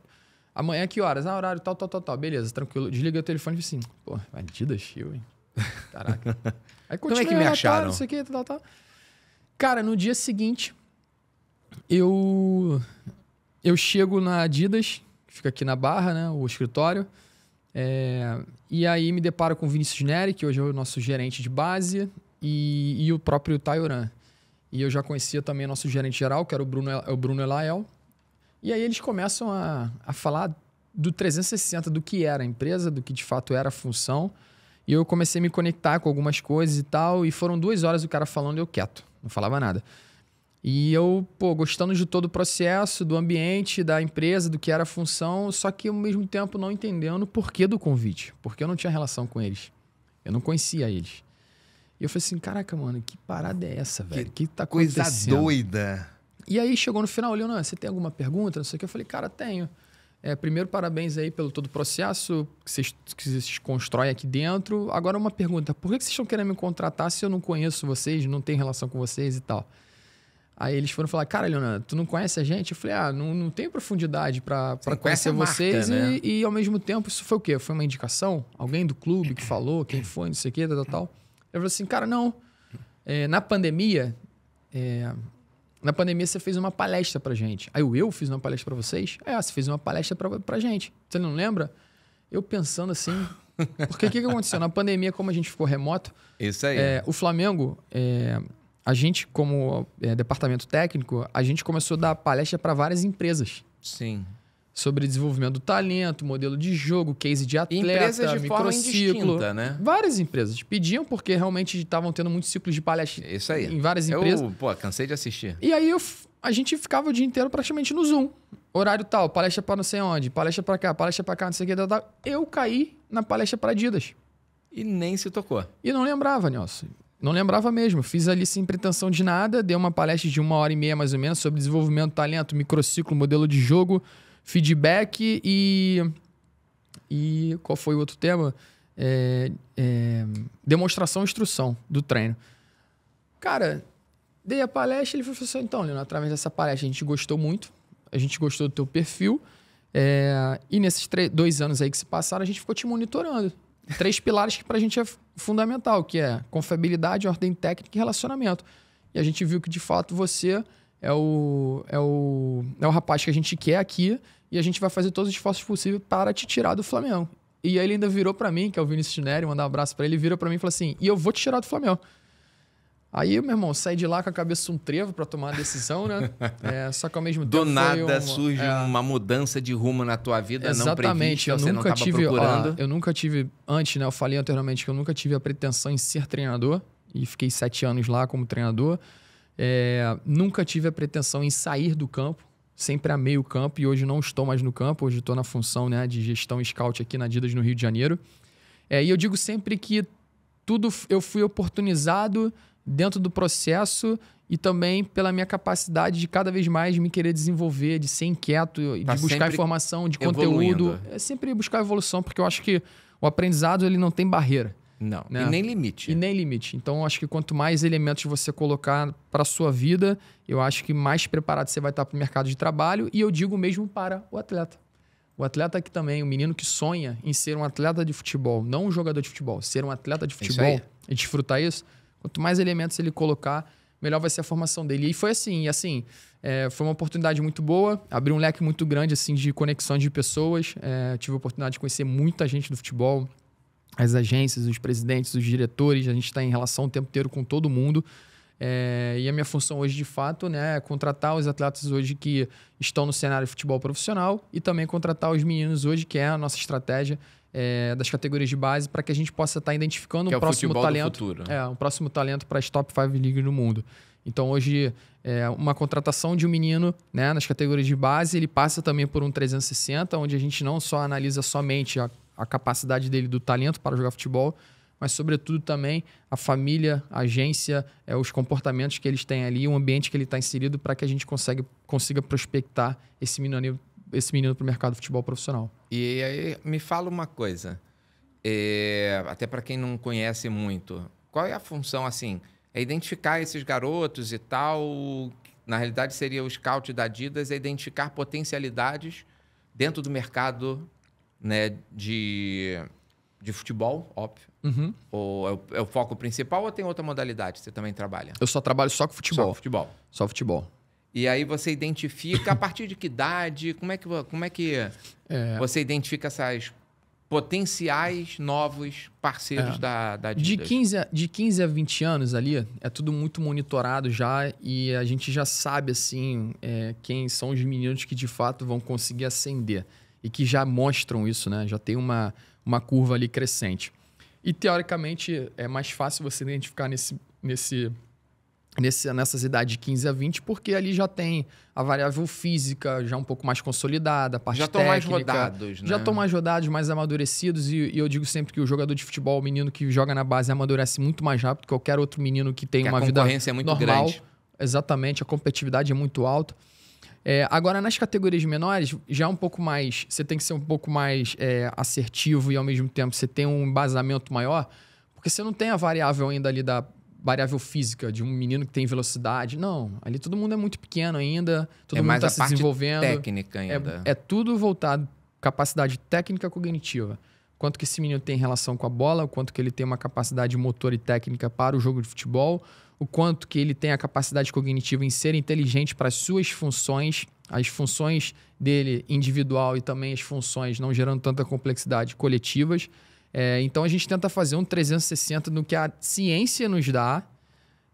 Amanhã, que horas? Horário tal. Beleza, tranquilo. Desliguei o telefone e falei assim, Adidas Show, hein? Caraca. Aí como é que me acharam? Não sei o que, tal. Cara, no dia seguinte, eu chego na Adidas, que fica aqui na Barra, né? O escritório. E aí me deparo com o Vinícius Neri, que hoje é o nosso gerente de base, e o próprio Tayoran. E eu já conhecia também o nosso gerente geral, que era o Bruno Elael. E aí eles começam a falar do 360, do que era a empresa, do que de fato era a função. E eu comecei a me conectar com algumas coisas e tal. E foram 2 horas o cara falando e eu quieto, não falava nada. E eu, gostando de todo o processo, do ambiente, da empresa, do que era a função, só que ao mesmo tempo não entendendo o porquê do convite. Porque eu não tinha relação com eles. Eu não conhecia eles. E eu falei assim, caraca, mano, que parada é essa, velho? O que tá acontecendo? Coisa doida. E aí chegou no final, Leonardo, você tem alguma pergunta? Não sei o que. Eu falei, cara, tenho. Primeiro, parabéns aí pelo todo o processo que vocês constroem aqui dentro. Agora, uma pergunta. Por que vocês estão querendo me contratar se eu não conheço vocês, não tenho relação com vocês e tal? Aí eles foram falar, cara, Leonardo, tu não conhece a gente? Eu falei, não tenho profundidade para conhecer vocês. Marca, né? E, ao mesmo tempo, isso foi o quê? Foi uma indicação? Alguém do clube que falou, quem foi, não sei o quê, tal. Ele falou assim, cara, não. Na pandemia você fez uma palestra pra gente. Aí eu fiz uma palestra pra vocês? Você fez uma palestra pra gente. Você não lembra? Eu pensando assim... Porque o que aconteceu? Na pandemia, como a gente ficou remoto... Isso aí. O Flamengo... A gente, como departamento técnico, a gente começou a dar palestra para várias empresas. Sim. sobre desenvolvimento do talento, modelo de jogo, case de atleta, empresas de forma microciclo. indistinta, né? Várias empresas pediam porque realmente estavam tendo muitos ciclos de palestra Isso aí. em várias empresas. Cansei de assistir. E aí a gente ficava o dia inteiro praticamente no Zoom. Horário tal, palestra para não sei onde, palestra para cá, não sei o que, tal. Eu caí na palestra para Adidas. E nem se tocou. E não lembrava, Nelson. Não lembrava mesmo. Fiz ali sem pretensão de nada, dei uma palestra de 1h30 mais ou menos sobre desenvolvimento, talento, microciclo, modelo de jogo, feedback e qual foi o outro tema? Demonstração e instrução do treino. Cara, dei a palestra e ele falou assim, então, Leonardo, através dessa palestra a gente gostou muito, a gente gostou do teu perfil e nesses 2 anos aí que se passaram a gente ficou te monitorando. 3 pilares que pra gente é fundamental, que é confiabilidade, ordem técnica e relacionamento. E a gente viu que de fato você é o rapaz que a gente quer aqui e a gente vai fazer todos os esforços possíveis para te tirar do Flamengo. E aí ele ainda virou para mim, que é o Vinícius Neri, mandar um abraço para ele, virou para mim e falou assim, e eu vou te tirar do Flamengo. Aí, meu irmão, saí de lá com a cabeça um trevo para tomar a decisão, né? Só que ao mesmo tempo do nada surge uma mudança de rumo na tua vida, exatamente, não prevista, você não estava procurando. Eu nunca tive, antes, né? Eu falei anteriormente que eu nunca tive a pretensão em ser treinador e fiquei 7 anos lá como treinador. Nunca tive a pretensão em sair do campo, sempre amei o campo e hoje não estou mais no campo, hoje estou na função, né, de gestão scout aqui na Adidas no Rio de Janeiro. E eu digo sempre que tudo eu fui oportunizado dentro do processo e também pela minha capacidade de cada vez mais me querer desenvolver, de ser inquieto, de buscar informação, de conteúdo. É sempre buscar evolução, porque eu acho que o aprendizado ele não tem barreira. Não, né? E nem limite. E nem limite. Então, eu acho que quanto mais elementos você colocar para a sua vida, eu acho que mais preparado você vai estar para o mercado de trabalho. E eu digo mesmo para o atleta. O atleta que também, o menino que sonha em ser um atleta de futebol, não um jogador de futebol, ser um atleta de futebol e desfrutar isso, quanto mais elementos ele colocar, melhor vai ser a formação dele. E foi assim, foi uma oportunidade muito boa, abriu um leque muito grande assim, de conexões de pessoas, tive a oportunidade de conhecer muita gente do futebol, as agências, os presidentes, os diretores, a gente está em relação o tempo inteiro com todo mundo. E a minha função hoje, de fato, né, é contratar os atletas hoje que estão no cenário de futebol profissional e também contratar os meninos hoje, que é a nossa estratégia das categorias de base, para que a gente possa estar identificando um próximo talento. Um próximo talento para as top 5 leagues no mundo. Então, hoje, uma contratação de um menino, né, nas categorias de base, ele passa também por um 360, onde a gente não só analisa somente a capacidade dele do talento para jogar futebol, mas, sobretudo, também a família, a agência, os comportamentos que eles têm ali, o ambiente que ele está inserido, para que a gente consiga prospectar esse menino para o mercado de futebol profissional. E aí, me fala uma coisa, até para quem não conhece muito, qual é a função, assim, é identificar esses garotos e tal, na realidade seria o scout da Adidas, é identificar potencialidades dentro do mercado, né, de futebol, óbvio. Uhum. Ou é o foco principal ou tem outra modalidade que você também trabalha? Eu só trabalho só com futebol. Só futebol. E aí você identifica a partir de que idade? Como é que você identifica essas potenciais novos parceiros da Adidas? De 15 a 20 anos ali, é tudo muito monitorado já e a gente já sabe assim, quem são os meninos que de fato vão conseguir ascender e que já mostram isso, né? Já tem uma curva ali crescente. E, teoricamente, é mais fácil você identificar nessas idades de 15 a 20, porque ali já tem a variável física já um pouco mais consolidada, a parte técnica. Já estão mais rodados, né? Já estão mais rodados, mais amadurecidos. E eu digo sempre que o jogador de futebol, o menino que joga na base, amadurece muito mais rápido que qualquer outro menino que tem uma vida normal. A concorrência é muito grande. Exatamente, a competitividade é muito alta. Agora, nas categorias menores, já um pouco mais... Você tem que ser um pouco mais assertivo e, ao mesmo tempo, você tem um embasamento maior, porque você não tem a variável ainda ali da variável física de um menino que tem velocidade. Não, ali todo mundo é muito pequeno ainda, todo mundo está se desenvolvendo. É mais a parte técnica ainda. É tudo voltado capacidade técnica cognitiva. Quanto que esse menino tem em relação com a bola, o quanto que ele tem uma capacidade motor e técnica para o jogo de futebol, o quanto que ele tem a capacidade cognitiva em ser inteligente para as suas funções, as funções dele individual e também as funções não gerando tanta complexidade coletivas. Então, a gente tenta fazer um 360 no que a ciência nos dá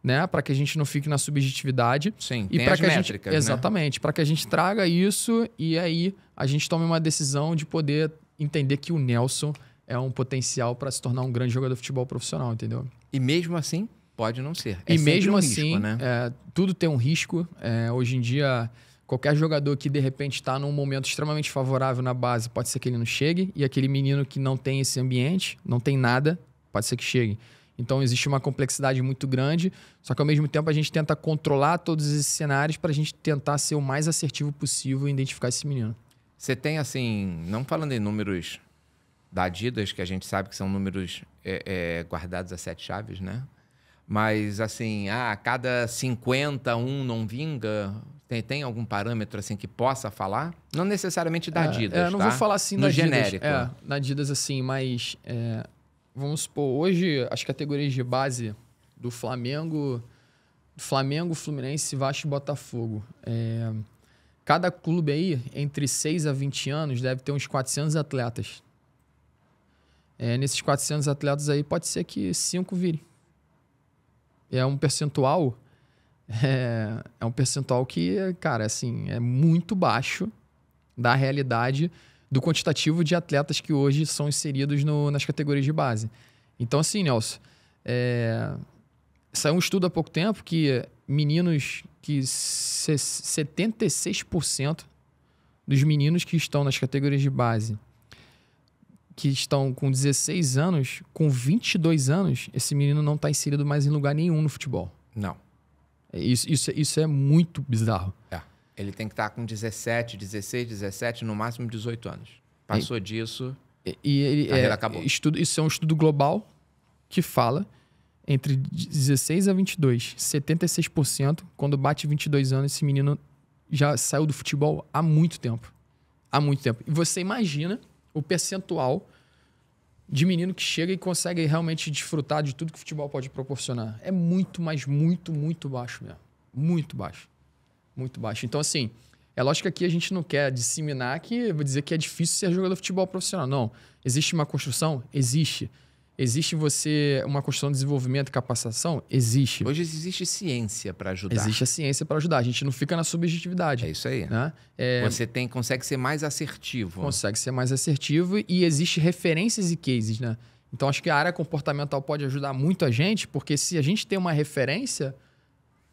né? Para que a gente não fique na subjetividade. Sim, e tem as métricas, exatamente, para que a gente traga isso e aí a gente tome uma decisão de poder entender que o Nelson é um potencial para se tornar um grande jogador de futebol profissional, entendeu? E mesmo assim, pode não ser. E mesmo assim, risco, né? tudo tem um risco. Hoje em dia, qualquer jogador que de repente está num momento extremamente favorável na base, pode ser que ele não chegue. E aquele menino que não tem esse ambiente, não tem nada, pode ser que chegue. Então, existe uma complexidade muito grande, só que ao mesmo tempo a gente tenta controlar todos esses cenários para a gente tentar ser o mais assertivo possível e identificar esse menino. Você tem, assim, não falando em números da Adidas, que a gente sabe que são números guardados a 7 chaves, né? Mas, assim, a cada 50, um não vinga. Tem algum parâmetro assim que possa falar? Não necessariamente da Adidas, não tá? vou falar assim no da Adidas. genérico. Na Adidas, assim, mas... vamos supor, hoje as categorias de base do Flamengo, Fluminense, Vasco e Botafogo. Cada clube aí, entre 6 a 20 anos, deve ter uns 400 atletas. Nesses 400 atletas aí, pode ser que 5 virem. É um percentual... É um percentual que, cara, assim, é muito baixo da realidade do quantitativo de atletas que hoje são inseridos nas categorias de base. Então, assim, Nelson, saiu um estudo há pouco tempo que meninos, que 76% dos meninos que estão nas categorias de base, que estão com 16 anos, com 22 anos, esse menino não está inserido mais em lugar nenhum no futebol. Não. Isso é muito bizarro. Ele tem que estar com 17, 16, 17, no máximo 18 anos. Passou disso, a carreira acabou. Isso é um estudo global que fala entre 16 a 22, 76%, quando bate 22 anos, esse menino já saiu do futebol há muito tempo. Há muito tempo. E você imagina o percentual de menino que chega e consegue realmente desfrutar de tudo que o futebol pode proporcionar. É muito, mas muito, muito baixo mesmo. Muito baixo. Muito baixo. Então, assim, é lógico que aqui a gente não quer disseminar que vou dizer que é difícil ser jogador de futebol profissional. Não. Existe uma construção? Existe. Existe uma construção de desenvolvimento e capacitação? Existe. Hoje existe ciência para ajudar. Existe a ciência para ajudar. A gente não fica na subjetividade. É isso aí. Né? Você consegue ser mais assertivo. Consegue ser mais assertivo e existe referências e cases, né? Então, acho que a área comportamental pode ajudar muito a gente, porque se a gente tem uma referência,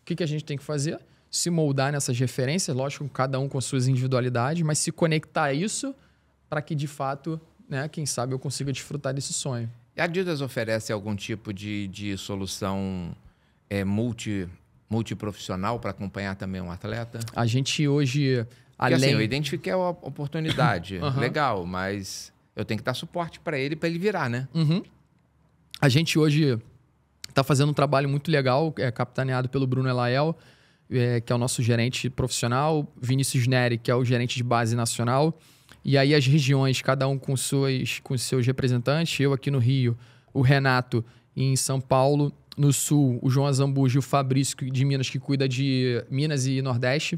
o que a gente tem que fazer? Se moldar nessas referências, lógico, cada um com suas individualidades, mas se conectar a isso para que, de fato, né, quem sabe eu consiga desfrutar desse sonho. E a Adidas oferece algum tipo de solução multiprofissional para acompanhar também um atleta? A gente hoje... Porque, assim, eu identifiquei a oportunidade, legal, mas eu tenho que dar suporte para ele virar, né? A gente hoje está fazendo um trabalho muito legal, capitaneado pelo Bruno Elael, que é o nosso gerente profissional, Vinícius Neri, que é o gerente de base nacional, e aí as regiões, cada um com seus representantes, eu aqui no Rio, o Renato em São Paulo, no Sul, o João Azambuja e o Fabrício de Minas, que cuida de Minas e Nordeste.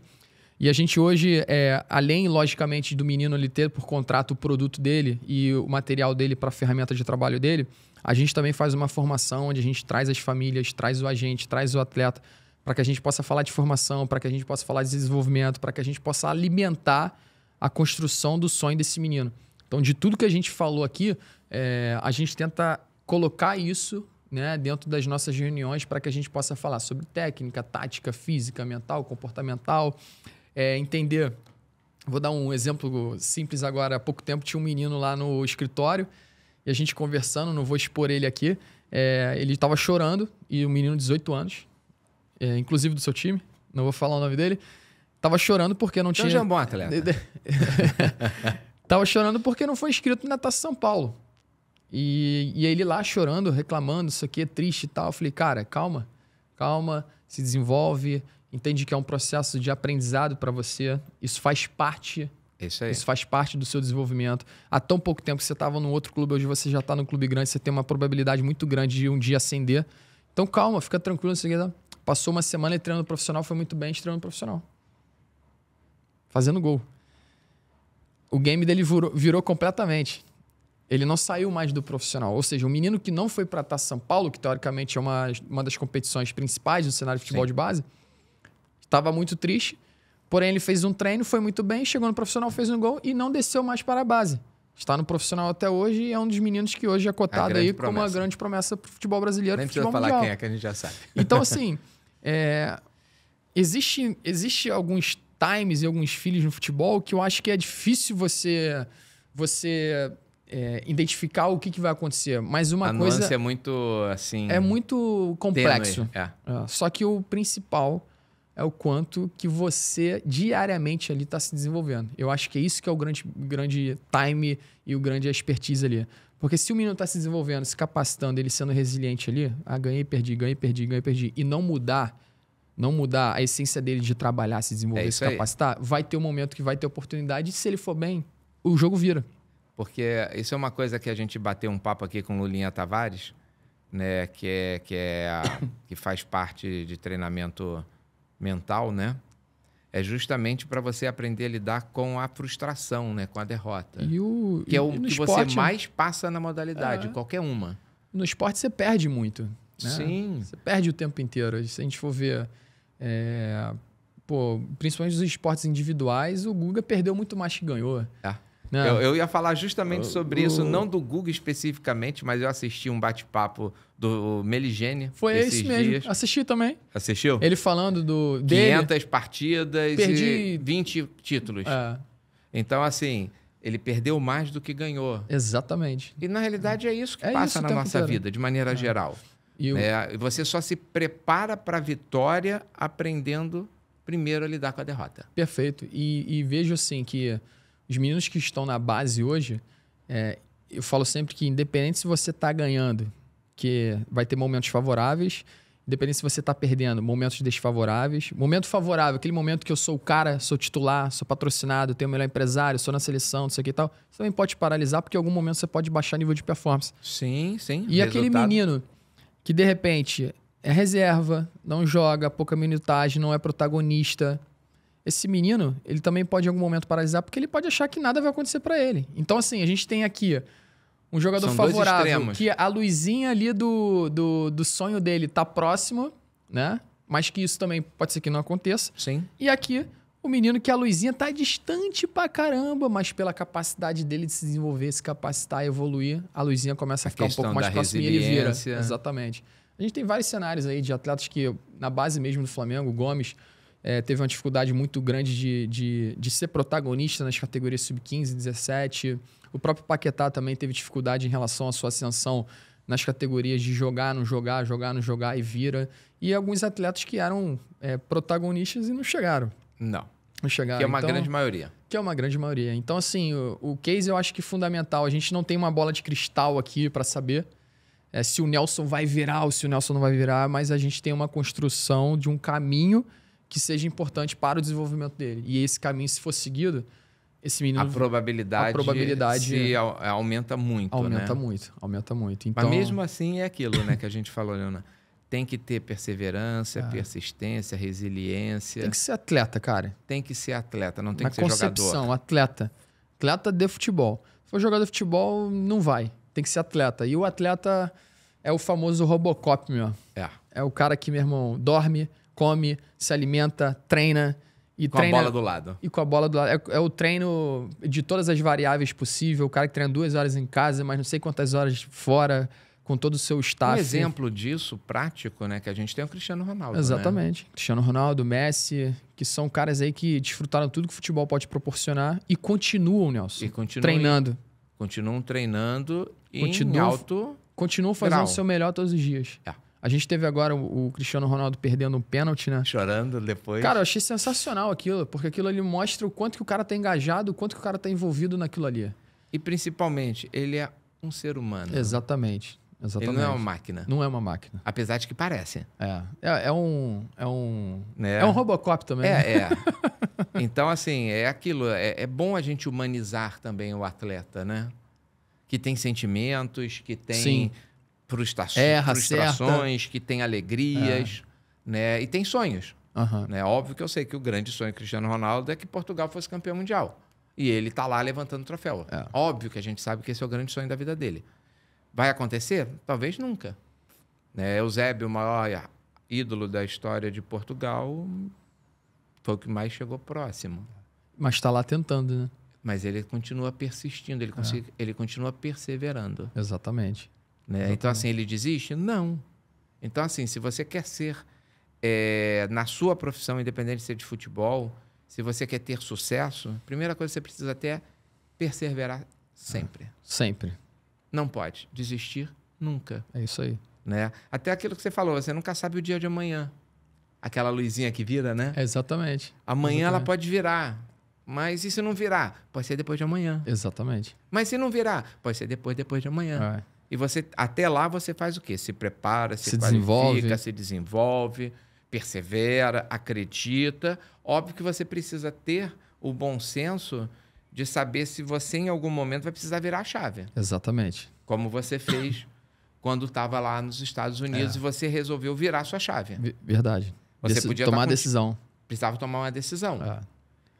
E a gente hoje, além, logicamente, do menino ele ter por contrato o produto dele e o material dele para a ferramenta de trabalho dele, a gente também faz uma formação onde a gente traz as famílias, traz o agente, traz o atleta, para que a gente possa falar de formação, para que a gente possa falar de desenvolvimento, para que a gente possa alimentar a construção do sonho desse menino. Então, de tudo que a gente falou aqui, a gente tenta colocar isso, né, dentro das nossas reuniões para que a gente possa falar sobre técnica, tática, física, mental, comportamental, entender. Vou dar um exemplo simples agora. Há pouco tempo tinha um menino lá no escritório e a gente conversando, não vou expor ele aqui, ele estava chorando e um menino de 18 anos, inclusive do seu time, não vou falar o nome dele, estava chorando porque não tinha... Então já é um bom atleta. Tava chorando porque não foi inscrito na Taça São Paulo. E ele lá chorando, reclamando, isso aqui é triste e tal. Eu falei, cara, calma, se desenvolve, entende que é um processo de aprendizado para você. Isso faz parte. Isso faz parte do seu desenvolvimento. Há tão pouco tempo que você estava num outro clube, hoje você já está num clube grande, você tem uma probabilidade muito grande de um dia ascender. Então calma, fica tranquilo. Passou uma semana treinando profissional, foi muito bem treinando profissional. Fazendo gol. O game dele virou completamente. Ele não saiu mais do profissional. Ou seja, o menino que não foi para Taça São Paulo, que teoricamente é uma das competições principais do cenário de futebol de base, estava muito triste. Porém, ele fez um treino, foi muito bem, chegou no profissional, fez um gol e não desceu mais para a base. Está no profissional até hoje e é um dos meninos que hoje é cotado aí como uma grande promessa para o futebol brasileiro e futebol mundial. Nem precisa falar quem é, que a gente já sabe. Então, assim, existe alguns times e alguns feelings no futebol que eu acho que é difícil você identificar o que vai acontecer. Mas uma coisa... A nuance é muito, assim... É muito complexo. Tênue, Só que o principal é o quanto que você diariamente ali está se desenvolvendo. Eu acho que é isso que é o grande time e o grande expertise ali. Porque se o menino está se desenvolvendo, se capacitando, ele sendo resiliente ali, ganhei, perdi, e não mudar a essência dele de trabalhar, se desenvolver, se capacitar, vai ter um momento que vai ter oportunidade e se ele for bem, o jogo vira. Porque isso é uma coisa que a gente bateu um papo aqui com Lulinha Tavares, né, que faz parte de treinamento mental, né? É justamente para você aprender a lidar com a frustração, né, com a derrota. Que é o que esporte, você mais passa na modalidade, qualquer uma. No esporte você perde muito. Né? Sim. Você perde o tempo inteiro. Se a gente for ver, principalmente os esportes individuais, o Guga perdeu muito mais que ganhou. Eu ia falar justamente sobre isso, não do Guga especificamente, mas eu assisti um bate-papo do Meligeni. Foi esse mesmo. Dias. Assisti também. Assistiu? Ele falando dele. 500 partidas e 20 títulos. Então, assim, ele perdeu mais do que ganhou. Exatamente. E, na realidade, é isso que passa na nossa vida, de maneira geral. E você só se prepara para a vitória aprendendo primeiro a lidar com a derrota. Perfeito. E vejo, assim, que os meninos que estão na base hoje, eu falo sempre que independente se você está ganhando, que vai ter momentos favoráveis, independente se você está perdendo, momentos desfavoráveis. Momento favorável, aquele momento que eu sou o cara, sou titular, sou patrocinado, tenho o melhor empresário, sou na seleção, não sei o que e tal. Você também pode paralisar, porque em algum momento você pode baixar nível de performance. Sim. E aquele menino que, de repente, é reserva, não joga, pouca minutagem, não é protagonista... Esse menino, ele também pode em algum momento paralisar, porque ele pode achar que nada vai acontecer para ele. Então, assim, a gente tem aqui um jogador favorável, que a luzinha ali do sonho dele tá próximo, né? Mas que isso também pode ser que não aconteça. Sim. E aqui, o menino que a luzinha tá distante pra caramba, mas pela capacidade dele de se desenvolver, se capacitar, evoluir, a luzinha começa a ficar um pouco mais próxima e ele vira. Exatamente. A gente tem vários cenários aí de atletas que, na base mesmo do Flamengo, o Gomes... teve uma dificuldade muito grande de ser protagonista nas categorias sub-15, 17. O próprio Paquetá também teve dificuldade em relação à sua ascensão nas categorias de jogar, não jogar, jogar, não jogar e vira. E alguns atletas que eram protagonistas e não chegaram. Não chegaram. Que é uma grande maioria. Que é uma grande maioria. Então, assim, o case eu acho que é fundamental. A gente não tem uma bola de cristal aqui para saber se o Nelson vai virar ou se o Nelson não vai virar, mas a gente tem uma construção de um caminho que seja importante para o desenvolvimento dele. E esse caminho, se for seguido, esse menino... A probabilidade se aumenta muito, Aumenta muito. Então... Mas mesmo assim é aquilo, né, que a gente falou, Leona. Tem que ter perseverança, persistência, resiliência. Tem que ser atleta, cara. Tem que ser atleta, não tem que ser jogador. Atleta de futebol. Se for jogador de futebol, não vai. Tem que ser atleta. E o atleta é o famoso Robocop, meu. É o cara que, meu irmão, dorme... come, se alimenta, treina e treina... Com a bola do lado. E com a bola do lado. É o treino de todas as variáveis possíveis. O cara que treina 2 horas em casa, mas não sei quantas horas fora, com todo o seu staff. Um exemplo disso, prático, né? Que a gente tem é o Cristiano Ronaldo, Exatamente. Né? Cristiano Ronaldo, Messi, que são caras aí que desfrutaram tudo que o futebol pode proporcionar e continuam, Nelson, treinando. Continuam treinando em alto continuam fazendo o seu melhor todos os dias. A gente teve agora o Cristiano Ronaldo perdendo um pênalti, né? Chorando depois. Cara, eu achei sensacional aquilo, porque aquilo ali mostra o quanto que o cara tá engajado, o quanto que o cara tá envolvido naquilo ali. E principalmente, ele é um ser humano. Exatamente. Ele não é uma máquina. Não é uma máquina. Apesar de que parece. É um Robocop também. Então, assim, é aquilo. É bom a gente humanizar também o atleta, né? Que tem sentimentos, que tem... Sim. Frustrações, que tem alegrias, né? E tem sonhos. Né? Óbvio que eu sei que o grande sonho do Cristiano Ronaldo é que Portugal fosse campeão mundial. e ele tá lá levantando o troféu. Óbvio que a gente sabe que esse é o grande sonho da vida dele. Vai acontecer? Talvez nunca. Né? Eusébio, o maior ídolo da história de Portugal, foi o que mais chegou próximo. Mas está lá tentando, né? Mas ele continua persistindo, ele continua perseverando. Exatamente. Né? Exatamente. Então, assim, ele desiste? Não. Então, assim, se você quer ser, na sua profissão, independente de ser de futebol, se você quer ter sucesso, a primeira coisa que você precisa ter é perseverar sempre. Sempre. Não pode desistir nunca. É isso aí. Né? Até aquilo que você falou, você nunca sabe o dia de amanhã. Aquela luzinha que vira, né? Exatamente. Amanhã ela pode virar. Mas e se não virar? Pode ser depois de amanhã. Exatamente. Mas se não virar? Pode ser depois de amanhã. E você, até lá você faz o quê? Se prepara, se qualifica, se desenvolve, persevera, acredita. Óbvio que você precisa ter o bom senso de saber se você em algum momento vai precisar virar a chave. Exatamente. Como você fez quando estava lá nos Estados Unidos e você resolveu virar sua chave. Verdade. Você podia tomar a decisão. Precisava tomar uma decisão.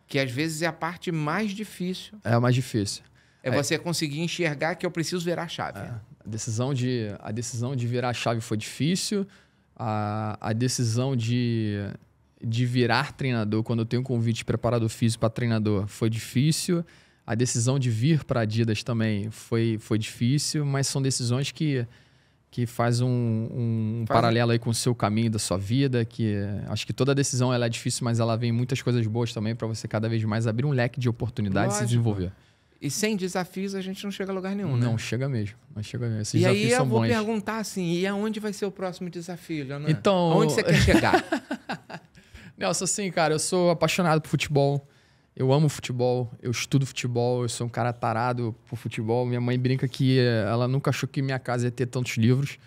Que às vezes é a parte mais difícil. É a mais difícil. É você conseguir enxergar que eu preciso virar a chave. A decisão de virar a chave foi difícil. A decisão de virar treinador, quando eu tenho um convite de preparador físico para treinador, foi difícil. A decisão de vir para a Adidas também foi difícil, mas são decisões que faz um paralelo aí com o seu caminho da sua vida, que acho que toda decisão ela é difícil, mas ela vem muitas coisas boas também para você cada vez mais abrir um leque de oportunidades e se desenvolver. E sem desafios a gente não chega a lugar nenhum, Não né? chega mesmo. Não chega mesmo. Esses e desafios aí eu são vou bons. perguntar assim, e aonde vai ser o próximo desafio, Leonardo? Então... Aonde você quer chegar? Nelson, assim, cara, eu sou apaixonado por futebol. Eu amo futebol, eu estudo futebol, eu sou um cara tarado por futebol. Minha mãe brinca que ela nunca achou que minha casa ia ter tantos livros.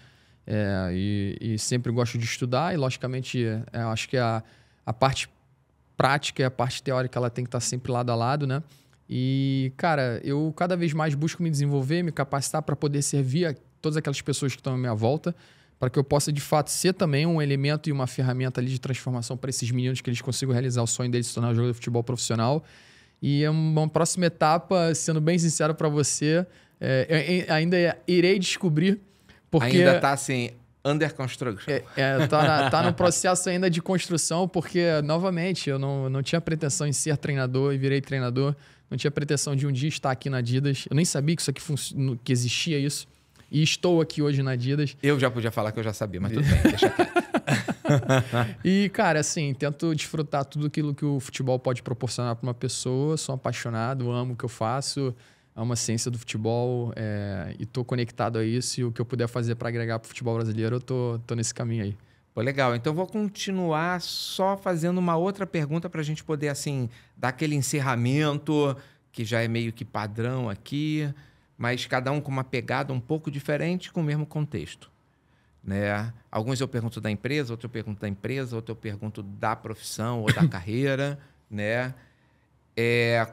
E sempre gosto de estudar e, logicamente, acho que a parte prática e a parte teórica ela tem que estar sempre lado a lado, né? E, cara, eu cada vez mais busco me desenvolver, me capacitar para poder servir a todas aquelas pessoas que estão à minha volta, para que eu possa, de fato, ser também um elemento e uma ferramenta ali de transformação para esses meninos, que eles consigam realizar o sonho deles de se tornar um jogador de futebol profissional. E uma próxima etapa, sendo bem sincero para você, eu ainda irei descobrir, porque... Ainda está assim, under construction. Tá no processo ainda de construção, porque, novamente, eu não tinha pretensão em ser treinador e virei treinador. Não tinha pretensão de um dia estar aqui na Adidas. Eu nem sabia que isso aqui que existia isso. E estou aqui hoje na Adidas. Eu já podia falar que eu já sabia, mas tudo bem, deixa quieto. E, cara, assim, tento desfrutar tudo aquilo que o futebol pode proporcionar para uma pessoa. Sou apaixonado, amo o que eu faço, amo a ciência do futebol e estou conectado a isso. E o que eu puder fazer para agregar para o futebol brasileiro, eu tô nesse caminho aí. Pô, legal. Então, vou continuar só fazendo uma outra pergunta para a gente poder, assim, dar aquele encerramento, que já é meio que padrão aqui, mas cada um com uma pegada um pouco diferente, com o mesmo contexto. Né? Alguns eu pergunto da empresa, outros eu pergunto da empresa, outros eu pergunto da profissão ou da carreira. Né?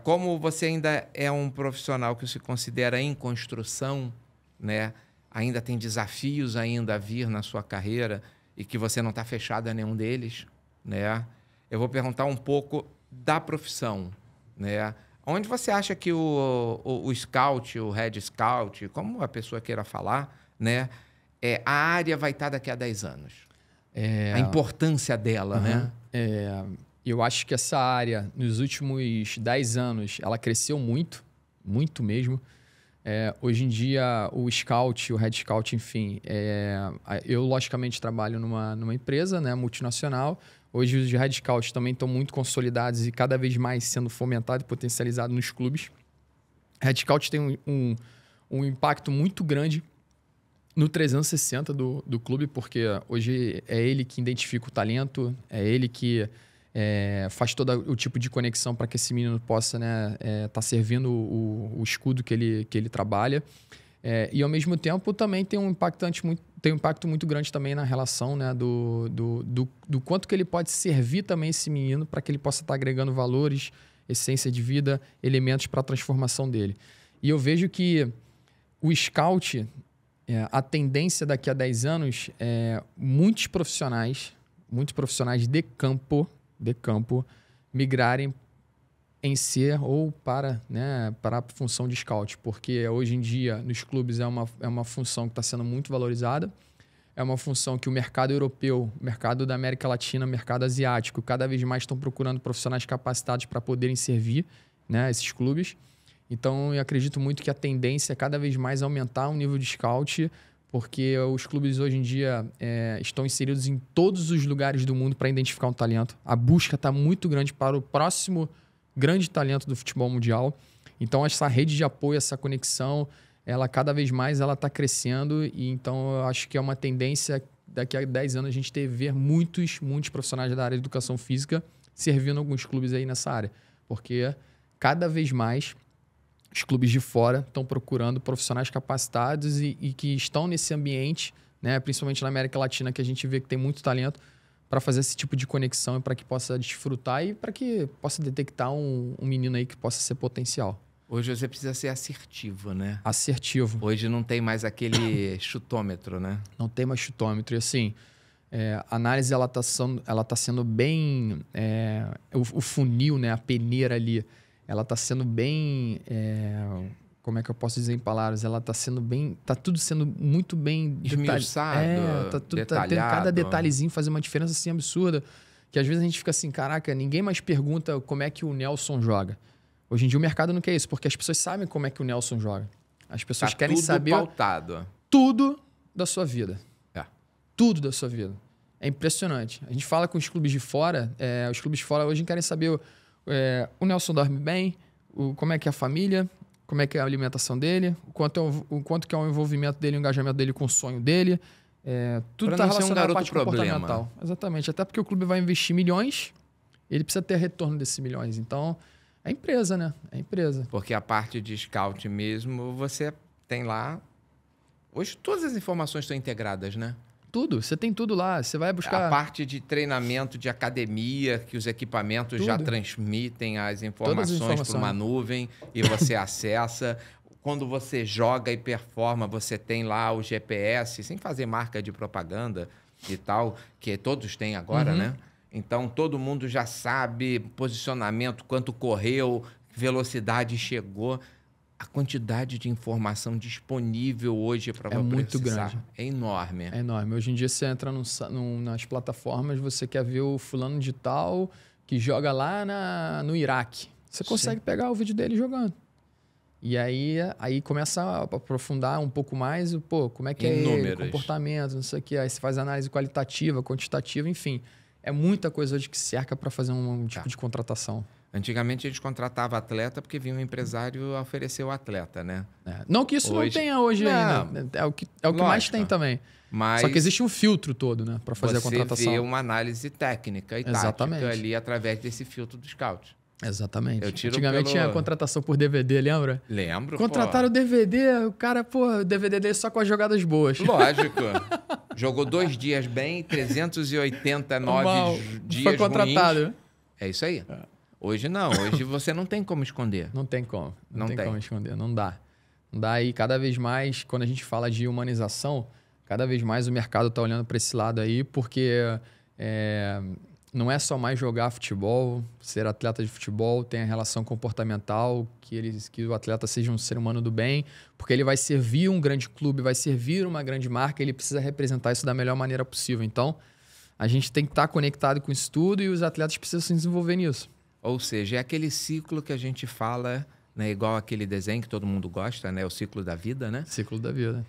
Como você ainda é um profissional que se considera em construção, né? Ainda tem desafios ainda a vir na sua carreira, e que você não está fechado a nenhum deles, né? Eu vou perguntar um pouco da profissão, né? Onde você acha que o scout, o head scout, como a pessoa queira falar, né? A área vai estar daqui a 10 anos? A importância dela, né? Eu acho que essa área, nos últimos 10 anos, ela cresceu muito, muito mesmo. Hoje em dia, o scout, o head scout, enfim, eu logicamente trabalho numa empresa, né, multinacional. Hoje os head scouts também estão muito consolidados e cada vez mais sendo fomentado e potencializado nos clubes. Head scout tem um impacto muito grande no 360 do clube, porque hoje é ele que identifica o talento, é ele que faz todo o tipo de conexão para que esse menino possa, né, tá servindo o escudo que ele trabalha. E, ao mesmo tempo, também tem um impacto muito grande também na relação, né, do quanto que ele pode servir também esse menino para que ele possa estar agregando valores, essência de vida, elementos para a transformação dele. E eu vejo que o scout, a tendência daqui a 10 anos é muitos profissionais de campo migrarem em ser ou para, né, para a função de scout, porque hoje em dia nos clubes é uma função que está sendo muito valorizada, é uma função que o mercado europeu, o mercado da América Latina, o mercado asiático, cada vez mais estão procurando profissionais capacitados para poderem servir, né, esses clubes. Então, eu acredito muito que a tendência é cada vez mais aumentar o nível de scout, porque os clubes hoje em dia estão inseridos em todos os lugares do mundo para identificar um talento. A busca está muito grande para o próximo grande talento do futebol mundial. Então, essa rede de apoio, essa conexão, ela cada vez mais ela está crescendo. E então, eu acho que é uma tendência, daqui a 10 anos, a gente ver muitos profissionais da área de educação física servindo alguns clubes aí nessa área. Porque cada vez mais os clubes de fora estão procurando profissionais capacitados e que estão nesse ambiente, né, principalmente na América Latina, que a gente vê que tem muito talento, para fazer esse tipo de conexão e para que possa desfrutar e para que possa detectar um menino aí que possa ser potencial. Hoje você precisa ser assertivo, né? Assertivo. Hoje não tem mais aquele chutômetro, né? Não tem mais chutômetro. E assim, a análise ela tá sendo bem... o funil, né, a peneira ali, ela está sendo bem... como é que eu posso dizer em palavras? Ela está sendo bem... Está tudo sendo muito bem... Esmiuçado, detalhado. Cada detalhezinho faz uma diferença assim absurda. Que às vezes a gente fica assim, caraca, ninguém mais pergunta como é que o Nelson joga. Hoje em dia o mercado não quer isso, porque as pessoas sabem como é que o Nelson joga. As pessoas querem saber... pautado. Tudo da sua vida. É. Tudo da sua vida. É impressionante. A gente fala com os clubes de fora, os clubes de fora hoje querem saber... o Nelson dorme bem, como é que é a família, como é que é a alimentação dele, o quanto que é o envolvimento dele, o engajamento dele com o sonho dele. Tudo está relacionado à parte comportamental. Exatamente. Até porque o clube vai investir milhões, ele precisa ter retorno desses milhões. Então, é empresa, né? É empresa. Porque a parte de scout mesmo, você tem lá... Hoje todas as informações estão integradas, né? Tudo, você tem tudo lá, você vai buscar... A parte de treinamento, de academia, que os equipamentos tudo. Já transmitem as informações para uma nuvem e você acessa. Quando você joga e performa, você tem lá o GPS, sem fazer marca de propaganda e tal, que todos têm agora, né? Então, todo mundo já sabe posicionamento, quanto correu, velocidade chegou. A quantidade de informação disponível hoje para você muito grande. É enorme. É enorme. Hoje em dia, você entra nas plataformas, você quer ver o fulano de tal que joga lá no Iraque. Você consegue pegar o vídeo dele jogando. E aí começa a aprofundar um pouco mais, como é que é ele, comportamento, não sei o quê. Aí você faz análise qualitativa, quantitativa, enfim. É muita coisa hoje que cerca para fazer um tipo de contratação. Antigamente a gente contratava atleta porque vinha um empresário oferecer o atleta, né? Não que isso não tenha hoje ainda. É o que mais tem também. Mas só que existe um filtro todo, né, para fazer a contratação. Você vê uma análise técnica e tática ali através desse filtro do scout. Exatamente. Antigamente tinha contratação por DVD, lembra? Lembro. Contrataram o DVD, o cara, o DVD dele só com as jogadas boas. Lógico. Jogou 2 dias bem, 389 dias foi contratado. Ruins. É isso aí. Hoje não. Hoje você não tem como esconder. Não tem como. Não tem como esconder. Não dá. Não dá. E cada vez mais, quando a gente fala de humanização, cada vez mais o mercado está olhando para esse lado aí, porque não é só mais jogar futebol, ser atleta de futebol, tem a relação comportamental, que o atleta seja um ser humano do bem, porque ele vai servir um grande clube, vai servir uma grande marca, ele precisa representar isso da melhor maneira possível. Então, a gente tem que estar conectado com isso tudo e os atletas precisam se desenvolver nisso. Ou seja, é aquele ciclo que a gente fala, né, igual aquele desenho que todo mundo gosta, né, o ciclo da vida, né? Ciclo da vida.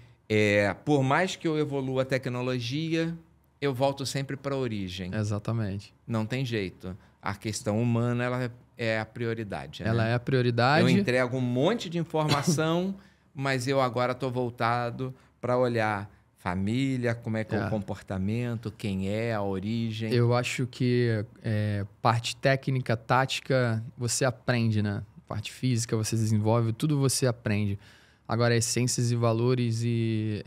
Por mais que eu evolua a tecnologia, eu volto sempre para a origem. Exatamente. Não tem jeito. A questão humana, ela é a prioridade. Ela né? é a prioridade. Eu entrego um monte de informação, mas eu agora estou voltado para olhar família, como é que é o comportamento, quem é, a origem. Eu acho que parte técnica, tática, você aprende, né? Parte física, você desenvolve, tudo você aprende. Agora, essências e valores e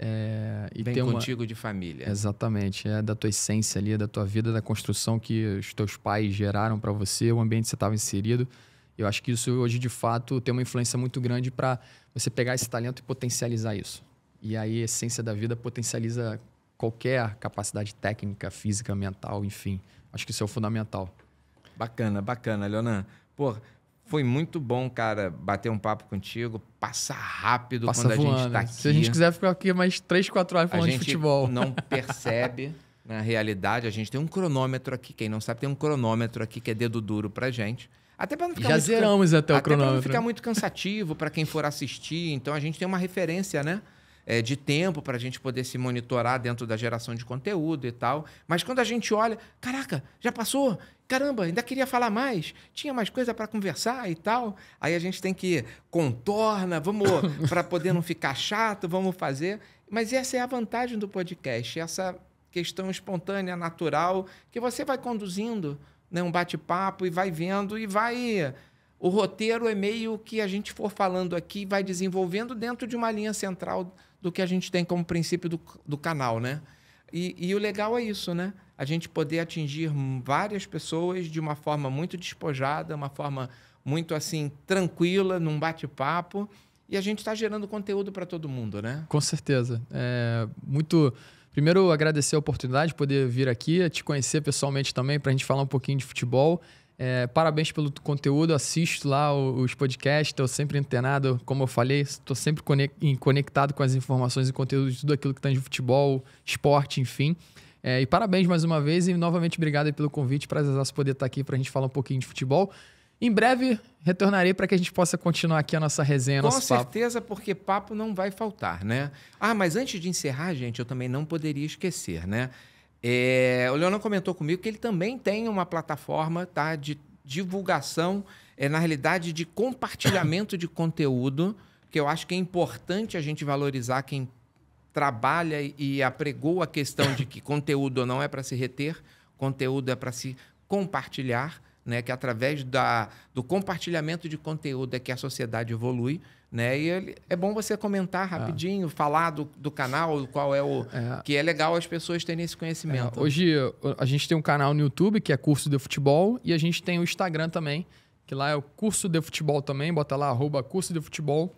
Vem contigo de família. Exatamente. É da tua essência ali, da tua vida, da construção que os teus pais geraram para você, o ambiente que você estava inserido. Eu acho que isso hoje, de fato, tem uma influência muito grande para você pegar esse talento e potencializar isso. E aí, a essência da vida potencializa qualquer capacidade técnica, física, mental, enfim. Acho que isso é o fundamental. Bacana, bacana, Leonan. Pô, Foi muito bom, cara, bater um papo contigo. Passa rápido quando a voando. gente tá aqui. Se a gente quiser ficar aqui mais 3, 4 horas falando de futebol. A gente não percebe, na realidade. A gente tem um cronômetro aqui. Quem não sabe, tem um cronômetro aqui que é dedo duro pra gente. Até para não ficar já zeramos até o cronômetro. Para não ficar muito cansativo para quem for assistir. Então, a gente tem uma referência, né? De tempo para a gente poder se monitorar dentro da geração de conteúdo e tal. Mas quando a gente olha, caraca, já passou? Caramba, ainda queria falar mais. Tinha mais coisa para conversar e tal. Aí a gente tem que contorna, vamos para poder não ficar chato, vamos fazer. Mas essa é a vantagem do podcast, essa questão espontânea, natural, que você vai conduzindo, né, um bate-papo e vai vendo e vai... O roteiro é meio que a gente for falando aqui, vai desenvolvendo dentro de uma linha central do que a gente tem como princípio do canal, né? E o legal é isso, né? A gente poder atingir várias pessoas de uma forma muito despojada, uma forma muito, assim, tranquila, num bate-papo. E a gente está gerando conteúdo para todo mundo, né? Com certeza. Primeiro, agradecer a oportunidade de poder vir aqui, te conhecer pessoalmente também, para a gente falar um pouquinho de futebol. Parabéns pelo conteúdo, assisto lá os podcasts, estou sempre antenado, como eu falei, estou sempre conectado com as informações e conteúdo de tudo aquilo que tem de futebol, esporte, enfim. E parabéns mais uma vez e novamente obrigado pelo convite, prazerzaço poder estar aqui para a gente falar um pouquinho de futebol. Em breve retornarei para que a gente possa continuar aqui a nossa resenha, nosso papo. Com certeza, porque papo não vai faltar, né? Mas antes de encerrar, gente, eu também não poderia esquecer, né? O Leonão comentou comigo que ele também tem uma plataforma, tá, de divulgação, na realidade, de compartilhamento de conteúdo, que eu acho que é importante a gente valorizar quem trabalha e apregou a questão de que conteúdo não é para se reter, conteúdo é para se compartilhar, né? Que através do compartilhamento de conteúdo é que a sociedade evolui. Né? E é bom você comentar rapidinho, falar do canal, qual é o... Que é legal as pessoas terem esse conhecimento. Hoje a gente tem um canal no YouTube, que é Curso de Futebol, e a gente tem o Instagram também, que lá é o Curso de Futebol também, bota lá, @Curso de Futebol,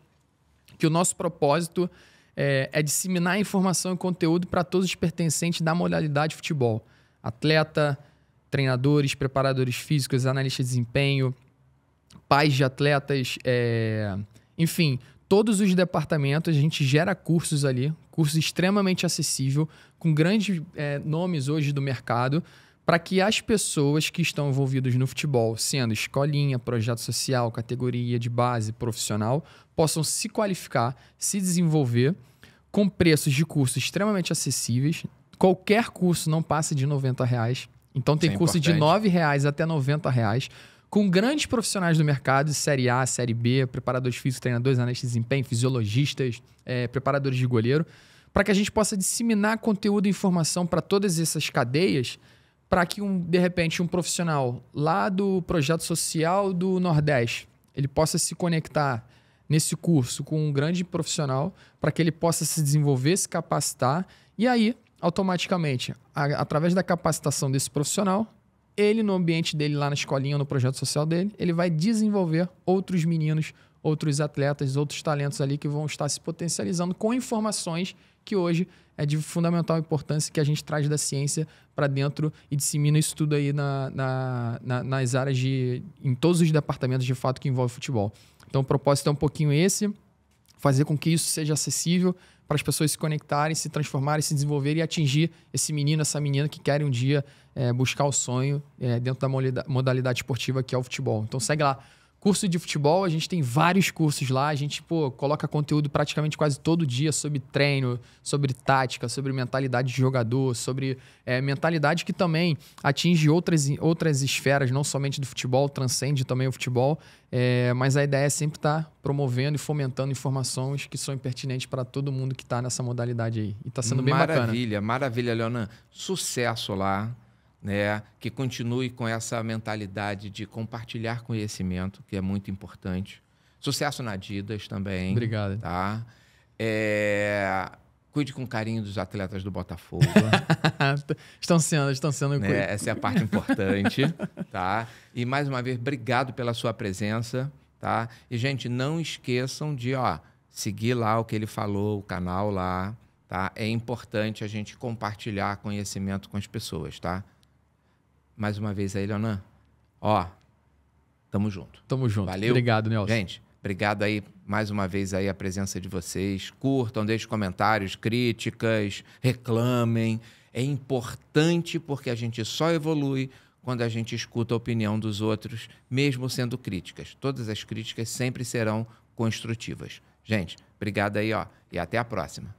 que o nosso propósito é disseminar informação e conteúdo para todos os pertencentes da modalidade de futebol. Atleta, treinadores, preparadores físicos, analistas de desempenho, pais de atletas... Enfim, todos os departamentos, a gente gera cursos ali, cursos extremamente acessível, com grandes nomes hoje do mercado, para que as pessoas que estão envolvidas no futebol, sendo escolinha, projeto social, categoria de base, profissional, possam se qualificar, se desenvolver, com preços de cursos extremamente acessíveis. Qualquer curso não passa de R$90. Então tem curso de R$9 até R$90. Com grandes profissionais do mercado, Série A, Série B, preparadores físicos, treinadores, analistas de desempenho, fisiologistas, preparadores de goleiro, para que a gente possa disseminar conteúdo e informação para todas essas cadeias, para que, de repente, um profissional lá do projeto social do Nordeste, ele possa se conectar nesse curso com um grande profissional, para que ele possa se desenvolver, se capacitar, e aí, automaticamente, através da capacitação desse profissional, ele, no ambiente dele, lá na escolinha, no projeto social dele, ele vai desenvolver outros meninos, outros atletas, outros talentos ali que vão estar se potencializando com informações que hoje é de fundamental importância que a gente traz da ciência para dentro e dissemina isso tudo aí nas áreas em todos os departamentos de fato que envolvem futebol. Então o propósito é um pouquinho esse, fazer com que isso seja acessível para as pessoas se conectarem, se transformarem, se desenvolverem e atingir esse menino, essa menina que querem um dia buscar o sonho dentro da modalidade esportiva que é o futebol. Então segue lá. Curso de futebol, a gente tem vários cursos lá, a gente coloca conteúdo praticamente quase todo dia sobre treino, sobre tática, sobre mentalidade de jogador, sobre mentalidade que também atinge outras esferas, não somente do futebol, transcende também o futebol, mas a ideia é sempre estar promovendo e fomentando informações que são pertinentes para todo mundo que está nessa modalidade aí. E está sendo bem bacana. Maravilha, Leonan. Sucesso lá. Né, que continue com essa mentalidade de compartilhar conhecimento, que é muito importante. Sucesso na Adidas também. Obrigado. Tá? Cuide com carinho dos atletas do Botafogo. Estão sendo. Né? Essa é a parte importante. Tá? E, mais uma vez, obrigado pela sua presença. Tá? E, gente, não esqueçam de seguir lá o que ele falou, o canal lá. Tá? É importante a gente compartilhar conhecimento com as pessoas, tá? Mais uma vez aí, Leonan. Tamo junto. Tamo junto. Valeu. Obrigado, Nelson. Gente, obrigado aí mais uma vez aí a presença de vocês. Curtam, deixem comentários, críticas, reclamem. É importante porque a gente só evolui quando a gente escuta a opinião dos outros, mesmo sendo críticas. Todas as críticas sempre serão construtivas. Gente, obrigado aí, ó, e até a próxima.